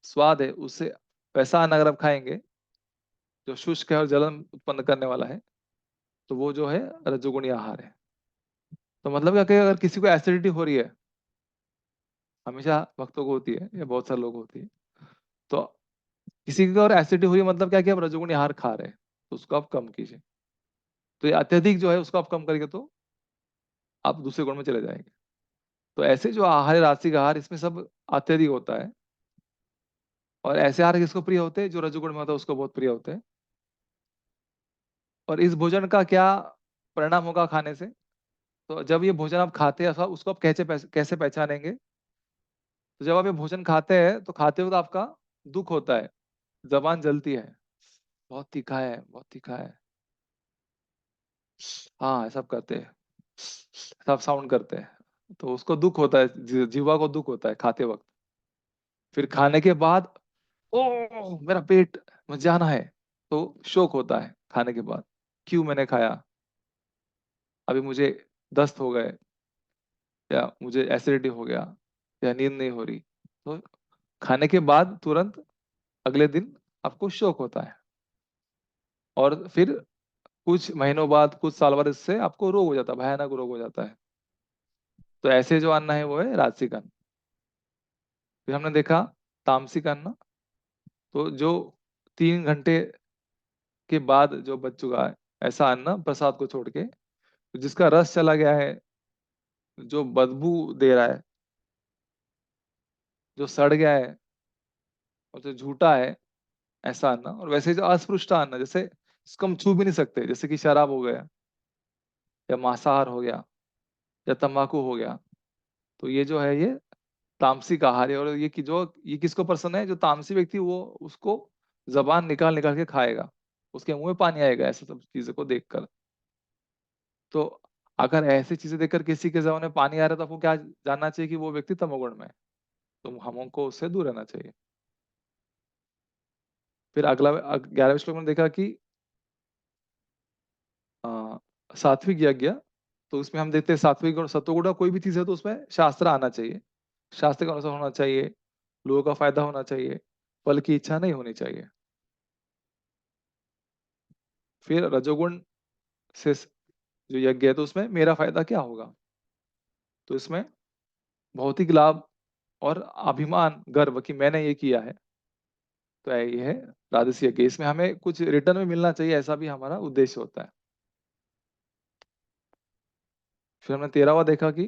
स्वाद है उससे वैसा अन्न अगर आप खाएंगे जो शुष्क है और जलन उत्पन्न करने वाला है, तो वो जो है रजोगुणी आहार है। तो मतलब क्या कि अगर किसी को एसिडिटी हो रही है, हमेशा भक्तों को होती है या बहुत सारे लोग होती है, तो किसी की अगर एसिडिटी हो रही है मतलब क्या कि आप रजोगुणी आहार खा रहे हैं, तो उसको आप कम कीजिए। तो ये अत्यधिक जो है उसको आप कम करेंगे तो आप दूसरे गुण में चले जाएंगे। तो ऐसे जो आहार है, राजसिक आहार, इसमें सब अत्यधिक होता है। और ऐसे आहार किसको प्रिय होते हैं? जो रजोगुण में होता है उसको बहुत प्रिय होते हैं। और इस भोजन का क्या परिणाम होगा खाने से? तो जब ये भोजन आप खाते हैं उसको आप कैसे पहचानेंगे? तो जब आप ये भोजन खाते हैं तो खाते वक्त आपका दुख होता है, जबान जलती है, बहुत तीखा है, बहुत तीखा है, हाँ सब करते हैं, सब साउंड करते हैं, तो उसको दुख होता है, जीवा को दुख होता है खाते वक्त। फिर खाने के बाद ओ मेरा पेट में जाना है, तो शोक होता है खाने के बाद, क्यों मैंने खाया, अभी मुझे दस्त हो गए, या मुझे एसिडिटी हो गया, या नींद नहीं हो रही। तो खाने के बाद तुरंत अगले दिन आपको शोक होता है, और फिर कुछ महीनों बाद, कुछ साल बाद इससे आपको रोग हो जाता है, भयानक रोग हो जाता है। तो ऐसे जो अन्न है वो है राजसिक अन्न। फिर हमने देखा तामसिक अन्न, तो जो 3 घंटे के बाद जो बच चुका है, ऐसा अन्न प्रसाद को छोड़ के, जिसका रस चला गया है, जो बदबू दे रहा है, जो सड़ गया है, और जो झूठा है, ऐसा अन्न। और वैसे जो अस्पृष्ट अन्न, जैसे इसको हम छू भी नहीं सकते, जैसे कि शराब हो गया, या मांसाहार हो गया, या तंबाकू हो गया, तो ये जो है ये तामसिक आहार है। और ये किसको पसंद है? जो तामसी व्यक्ति, वो उसको जबान निकाल निकाल के खाएगा, उसके मुंह में पानी आएगा ऐसे सब चीजों को देखकर। तो अगर ऐसी चीजें देखकर किसी के जबान में पानी आ रहा है, तो आपको क्या जानना चाहिए? कि वो व्यक्ति तमोगुण में है, तो हमको उससे दूर रहना चाहिए। फिर अगला 11वें श्लोक में देखा कि सात्विक यज्ञ, तो उसमें हम देखते हैं सात्विक और सत्वगुण कोई भी चीज है तो उसमें शास्त्र आना चाहिए, शास्त्र के अनुसार होना चाहिए, लोगों का फायदा होना चाहिए, फल की इच्छा नहीं होनी चाहिए। फिर रजोगुण से जो यज्ञ है, तो उसमें मेरा फायदा क्या होगा? तो इसमें भौतिक लाभ और अभिमान, गर्व कि मैंने ये किया है, तो ये है राजसी यज्ञ। इसमें हमें कुछ रिटर्न में मिलना चाहिए, ऐसा भी हमारा उद्देश्य होता है। फिर हमने 13वां देखा कि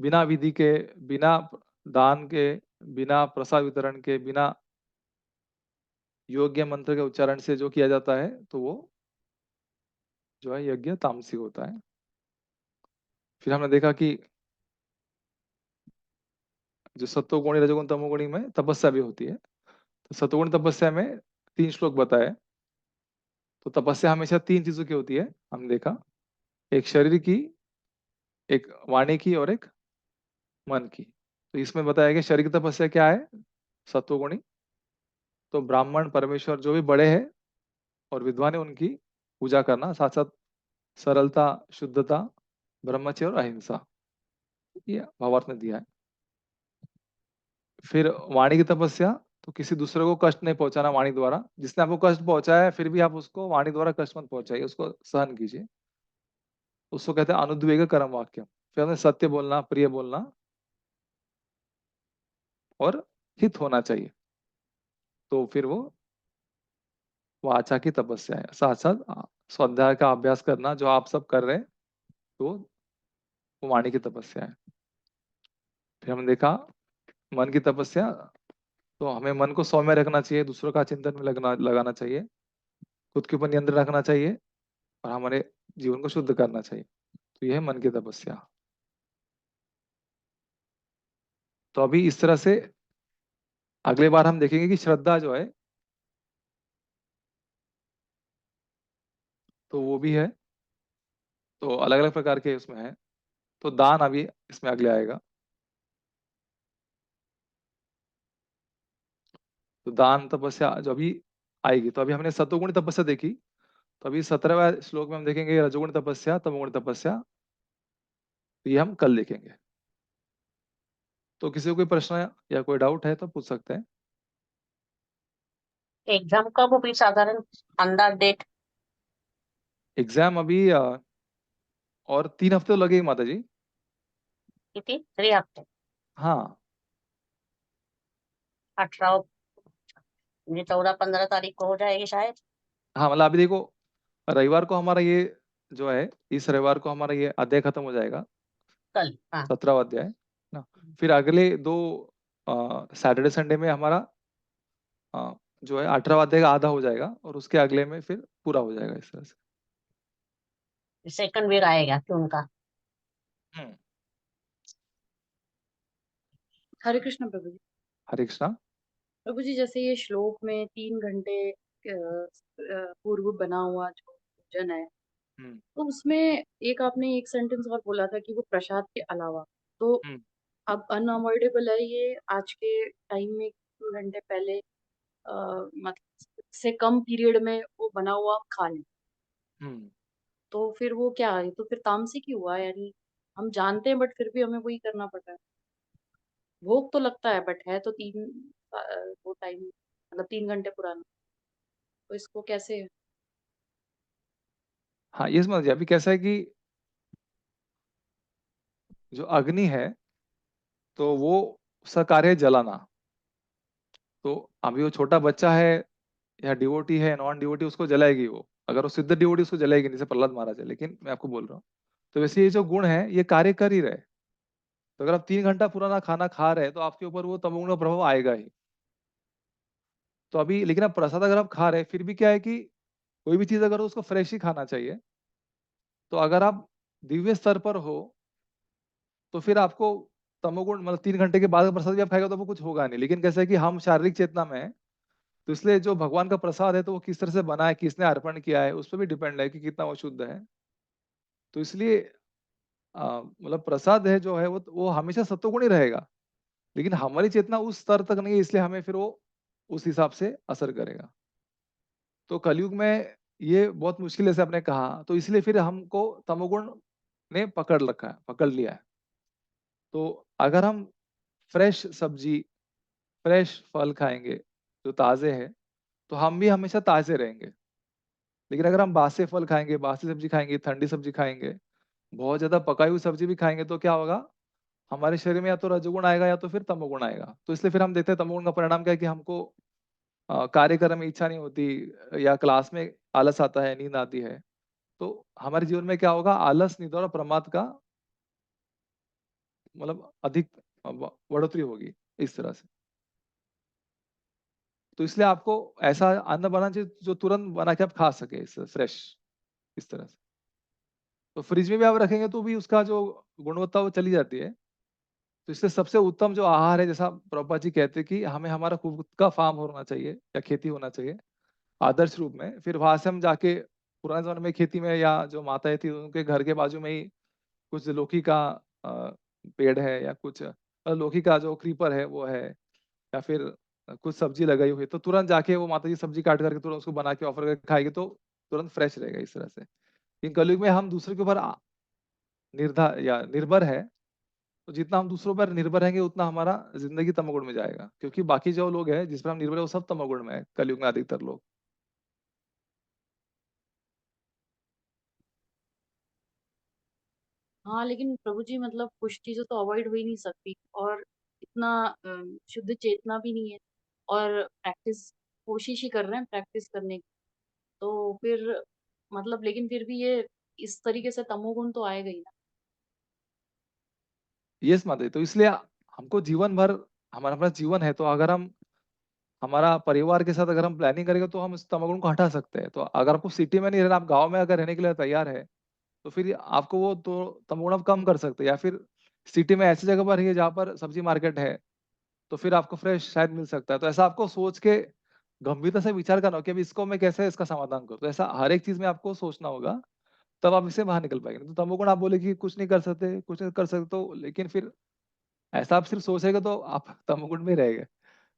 बिना विधि के, बिना दान के, बिना प्रसाद वितरण के, बिना योग्य मंत्र के उच्चारण से जो किया जाता है, तो वो जो है यज्ञ तामसिक होता है। फिर हमने देखा कि जो सत्वगुणी, रजोगुण, तमोगुणी में तपस्या भी होती है। तो सत्वगुण तपस्या में 3 श्लोक बताए। तो तपस्या हमेशा 3 चीजों की होती है, हमने देखा, एक शरीर की, एक वाणी की, और एक मन की। तो इसमें बताया गया शरीर की तपस्या क्या है, सत्वगुणी। तो ब्राह्मण, परमेश्वर जो भी बड़े हैं और विद्वान है, उनकी पूजा करना, साथ साथ सरलता, शुद्धता, ब्रह्मचर्य और अहिंसा, ये भावार्थ में दिया है। फिर वाणी की तपस्या, तो किसी दूसरे को कष्ट नहीं पहुंचाना वाणी द्वारा, जिसने आपको कष्ट पहुंचाया है फिर भी आप उसको वाणी द्वारा कष्ट मत पहुंचाइए, उसको सहन कीजिए, उसको कहते हैं अनुद्वेग कर्म वाक्य। फिर हमने सत्य बोलना, प्रिय बोलना, और हित होना चाहिए, तो फिर वो वाचा की तपस्या है। साथ साथ स्वाध्याय का अभ्यास करना, जो आप सब कर रहे हैं, तो वो वाणी की तपस्या है। फिर हमने देखा मन की तपस्या, तो हमें मन को सौम्य रखना चाहिए, दूसरों का चिंतन में लगाना चाहिए, खुद के ऊपर नियंत्रण रखना चाहिए, और हमारे जीवन को शुद्ध करना चाहिए, तो यह है मन की तपस्या। तो अभी इस तरह से अगले बार हम देखेंगे कि श्रद्धा जो है, तो वो भी है, तो अलग अलग प्रकार के उसमें है। तो दान अभी इसमें अगले आएगा। तो दान तपस्या जो अभी आएगी, तो अभी हमने सतोगुण तपस्या देखी, तो अभी 17वें श्लोक में हम देखेंगे रजोगुण तपस्या, तमोगुण तपस्या, तो ये हम कल देखेंगे। तो किसी को कोई प्रश्न या कोई डाउट है तो पूछ सकते हैं। एग्जाम कब होगी साधारण अंदाज डेट? एग्जाम अभी और 3 हफ्ते तो लगेगी माता जी। किती 3 हफ्ते? हाँ 18 म्हणजे 14-15 तारीख को हो जाएगी शायद। हाँ, मतलब अभी देखो, रविवार को हमारा ये जो है, इस रविवार को हमारा ये अध्याय खत्म हो जाएगा, कल हाँ 17वां अध्याय ना। फिर अगले 2 सैटरडे संडे में हमारा जो है 18वां अध्याय का आधा हो जाएगा और उसके अगले में फिर पूरा हो जाएगा इस तरह से। सेकंड वेग आएगा कि उनका। हम्म। हरे कृष्ण प्रभु जी। हरे कृष्णा। प्रभु जी, जैसे ये श्लोक में 3 घंटे पूर्व बना हुआ जो भोजन है, हम्म। तो उसमें एक आपने एक सेंटेंस और बोला था कि वो प्रसाद के अलावा, तो हम्म। अब अनअवॉइडेबल है ये आज के टाइम में 3 घंटे पहले मतलब से कम पीरियड में वो बना हुआ हम खा लें, हम्म। तो फिर वो क्या है, तो फिर तामसिक ही हुआ, यानी हम जानते हैं बट फिर भी हमें वही करना पड़ रहा है। भोग तो लगता है बट है तो वो टाइम मतलब 3 घंटे पुराना, तो इसको कैसे। हाँ, ये समझ अभी कैसा है कि जो अग्नि है तो वो उसका कार्य है जलाना। तो अभी वो छोटा बच्चा है या डिवोटी है नॉन डिवोटी, उसको जलाएगी वो। अगर वो सिद्ध डिवोटी उसको जलाएगी, जैसे प्रहलाद महाराज है। लेकिन मैं आपको बोल रहा हूँ, तो वैसे ये जो गुण है ये कार्य कर ही रहे। तो अगर आप 3 घंटा पुराना खाना खा रहे हैं तो आपके ऊपर वो तमोगुण का प्रभाव आएगा ही। तो अभी लेकिन आप प्रसाद अगर आप खा रहे हैं, फिर भी क्या है कि कोई भी चीज अगर उसको फ्रेश ही खाना चाहिए। तो अगर आप दिव्य स्तर पर हो तो फिर आपको तमोगुण मतलब 3 घंटे के बाद का प्रसाद भी आप खाएगा तो वो कुछ होगा नहीं। लेकिन कैसा है कि हम शारीरिक चेतना में हैं, तो इसलिए जो भगवान का प्रसाद है तो वो किस तरह से बना है, किसने अर्पण किया है, उस पर भी डिपेंड है कि कितना वो शुद्ध है। तो इसलिए मतलब प्रसाद है जो है वो हमेशा सत्वगुण ही रहेगा। लेकिन हमारी चेतना उस स्तर तक नहीं है, इसलिए हमें फिर वो उस हिसाब से असर करेगा। तो कलयुग में ये बहुत मुश्किल है, से आपने कहा, तो इसलिए फिर हमको तमोगुण ने पकड़ रखा है, पकड़ लिया है। तो अगर हम फ्रेश सब्जी, फ्रेश फल खाएंगे जो ताजे है, तो हम भी हमेशा ताजे रहेंगे। लेकिन अगर हम बासी फल खाएंगे, बासी सब्जी खाएंगे, ठंडी सब्जी खाएंगे, बहुत ज्यादा पकाई हुई सब्जी भी खाएंगे, तो क्या होगा, हमारे शरीर में या तो रजोगुण आएगा या तो फिर तमोगुण आएगा। तो इसलिए फिर हम देखते हैं तमोगुण का परिणाम क्या है कि हमको कार्य करने में इच्छा नहीं होती, या क्लास में आलस आता है, नींद आती है। तो हमारे जीवन में क्या होगा, आलस, निद्रा और प्रमाद का मतलब अधिक बढ़ोतरी होगी इस तरह से। तो इसलिए आपको ऐसा अन्न बनाना चाहिए जो तुरंत बना के आप खा सके, फ्रेश इस तरह से। तो फ्रिज में भी आप रखेंगे तो भी उसका जो गुणवत्ता वो चली जाती है। तो इससे सबसे उत्तम जो आहार है, जैसा प्रभुपाद जी कहते हैं कि हमें हमारा खुद का फार्म होना चाहिए या खेती होना चाहिए आदर्श रूप में। फिर वहां से हम जाके पुराने जमाने में खेती में, या जो माताएं थी उनके घर के बाजू में ही कुछ लौकी का पेड़ है, या कुछ लौकी का जो क्रीपर है वो है, या फिर कुछ सब्जी लगाई हुई है, तो तुरंत जाके वो माता जी सब्जी काट करके तुरंत उसको बना के ऑफर करके खाएगी तो तुरंत फ्रेश रहेगा इस तरह से। इन कलयुग में हम दूसरे के ऊपर निर्धार या निर्भर है। तो जितना हम दूसरों पर निर्भर रहेंगे उतना हमारा जिंदगी तमोगुण में जाएगा, क्योंकि बाकी जो लोग हैं जिस पर हम निर्भर है वो सब तमोगुण में है कलयुग में अधिकतर लोग। हाँ लेकिन प्रभु जी मतलब कुछ चीजें तो अवॉइड हो ही नहीं सकती, और इतना शुद्ध चेतना भी नहीं है, और प्रैक्टिस कोशिश ही कर रहे हैं प्रैक्टिस करने की, तो फिर मतलब लेकिन फिर भी ये इस तरीके से तमोगुण तो आएगा ही ना। यस माता, तो इसलिए हमको जीवन भर, हमारा अपना जीवन है, तो अगर हम हमारा परिवार के साथ अगर हम प्लानिंग करेंगे तो हम इस तमोगुण को हटा सकते हैं। तो अगर आपको सिटी में नहीं रहना, आप गांव में अगर रहने के लिए तैयार है, तो फिर आपको वो तो तमोगुण आप कम कर सकते हैं। या फिर सिटी में ऐसी जगह पर रहिए जहाँ पर सब्जी मार्केट है, तो फिर आपको फ्रेश शायद मिल सकता है। तो ऐसा आपको सोच के गंभीरता से विचार करना हो कि अभी इसको मैं कैसे इसका समाधान करूँ। तो ऐसा हर एक चीज में आपको सोचना होगा, तब आप इससे बाहर निकल पाएंगे। तो तमोगुण आप बोले कि कुछ नहीं कर सकते, कुछ नहीं कर सकते, तो लेकिन फिर ऐसा आप सिर्फ सोचेगा तो आप तमोगुण में ही रहेंगे।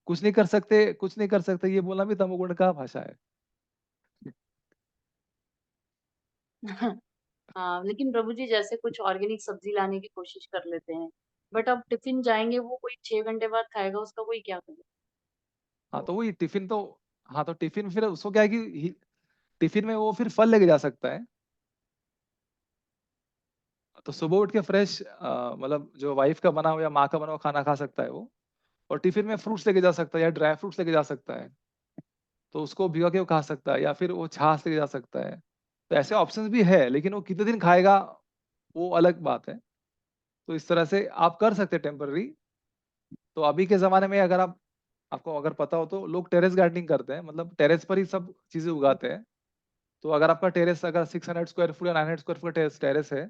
कुछ नहीं कर सकते, कुछ नहीं कर सकते, ये बोलना भी तमोगुण का भाषा है। हाँ लेकिन प्रभु जी जैसे कुछ ऑर्गेनिक सब्जी लाने की कोशिश कर लेते हैं, बट अब टिफिन जाएंगे वो कोई 6 घंटे बाद खाएगा, उसका कोई क्या करे। हाँ, तो वही टिफिन तो, हाँ तो टिफिन फिर उसको क्या है कि टिफिन में वो फिर फल लेके जा सकता है। तो सुबह उठ के फ्रेश मतलब जो वाइफ का बना हुआ या माँ का बना हुआ खाना खा सकता है वो। और टिफिन में फ्रूट्स लेके जा सकता है या ड्राई फ्रूट्स लेके जा सकता है, तो उसको भिगो के वो खा सकता है, या फिर वो छाछ लेके जा सकता है। तो ऐसे ऑप्शंस भी है, लेकिन वो कितने दिन खाएगा वो अलग बात है। तो इस तरह से आप कर सकते हैं टेम्पररी। तो अभी के जमाने में अगर आप आपको अगर पता हो तो लोग टेरेस गार्डनिंग करते हैं, मतलब टेरेस पर ही सब चीजें उगाते हैं। तो अगर आपका टेरेस अगर 600 स्क्वायर फुट या 900 स्क्वायर फुट टेरेस है,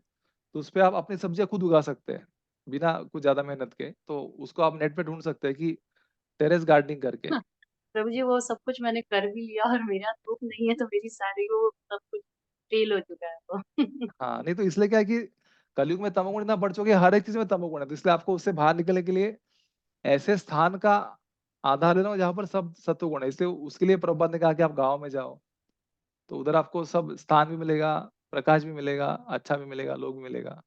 तो उस पे आप अपनी सब्जियां खुद उगा सकते हैं बिना कुछ ज्यादा मेहनत के। तो उसको आप नेट पे ढूंढ सकते हैं कि टेरेस गार्डनिंग करके। प्रभु जी वो सब कुछ मैंने कर भी लिया और मेरा तो नहीं है, तो मेरी सारी वो सब कुछ फेल हो चुका है तो। हाँ, नहीं तो इसलिए क्या है कि कलयुग में तमोगुण इतना बढ़ चुका है, हर एक चीज में तमोगुण है। तो इसलिए आपको उससे बाहर निकलने के लिए ऐसे स्थान का आधार लेना हो जहाँ पर सब सत्वगुण है। इसलिए उसके लिए प्रभुपाद ने कहा कि आप गाँव में जाओ, तो उधर आपको सब स्थान भी मिलेगा, प्रकाश भी मिलेगा, अच्छा भी मिलेगा, लोग भी मिलेगा,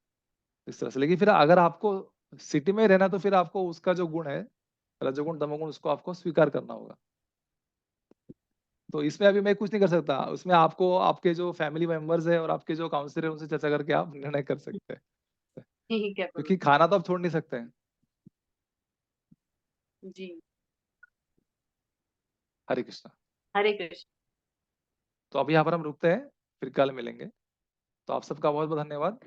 इस तरह से। लेकिन फिर अगर आपको सिटी में रहना, तो फिर आपको उसका जो गुण है, रजोगुण तमोगुण, उसको आपको स्वीकार करना होगा। तो इसमें अभी मैं कुछ नहीं कर सकता, उसमें आपको आपके जो फैमिली मेंबर्स है और आपके जो काउंसलर है उनसे चर्चा करके आप निर्णय कर सकते हैं, ठीक है प्रभु क्योंकि खाना तो आप छोड़ नहीं सकते हैं। जी। हरे कृष्णा। हरे कृष्ण। तो अभी यहाँ पर हम रुकते हैं, फिर कल मिलेंगे। तो आप सबका बहुत बहुत धन्यवाद।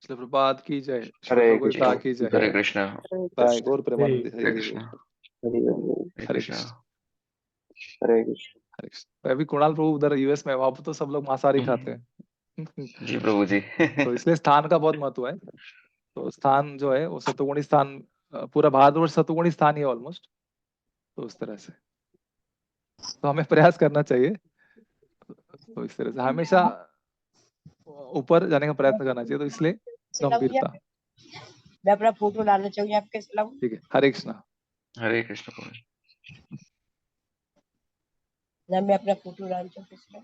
श्री प्रभुपाद की जय, श्री हरे भगवता कृष्ण। की जय। हरे कृष्णा। जय गौर प्रेमानंद, हरि हरे हरि कृष्णा। बोल। हरे हरे हरे कृष्णा। कृष्ण, हरे कृष्ण। हरे कृष्ण। अभी कुणाल प्रभु उधर यूएस में, वहां पर तो सब लोग मांसाहारी खाते हैं। जी प्रभु जी। तो इसलिए स्थान का बहुत महत्व है। तो स्थान जो है वो सतुगुणी स्थान, पूरा भारतवर्ष सतुगुणी स्थान ही है ऑलमोस्ट। तो उस तरह से तो हमें प्रयास करना चाहिए। तो इस तरह से हमेशा ऊपर जाने का प्रयत्न करना चाहिए। तो इसलिए गंभीरता। मैं अपना फोटो डालना चाहूंगी आपके सलाम। ठीक है, हरे कृष्णा। हरे कृष्ण प्रभु। मैं अपना फोटो डालना चाहूंगी।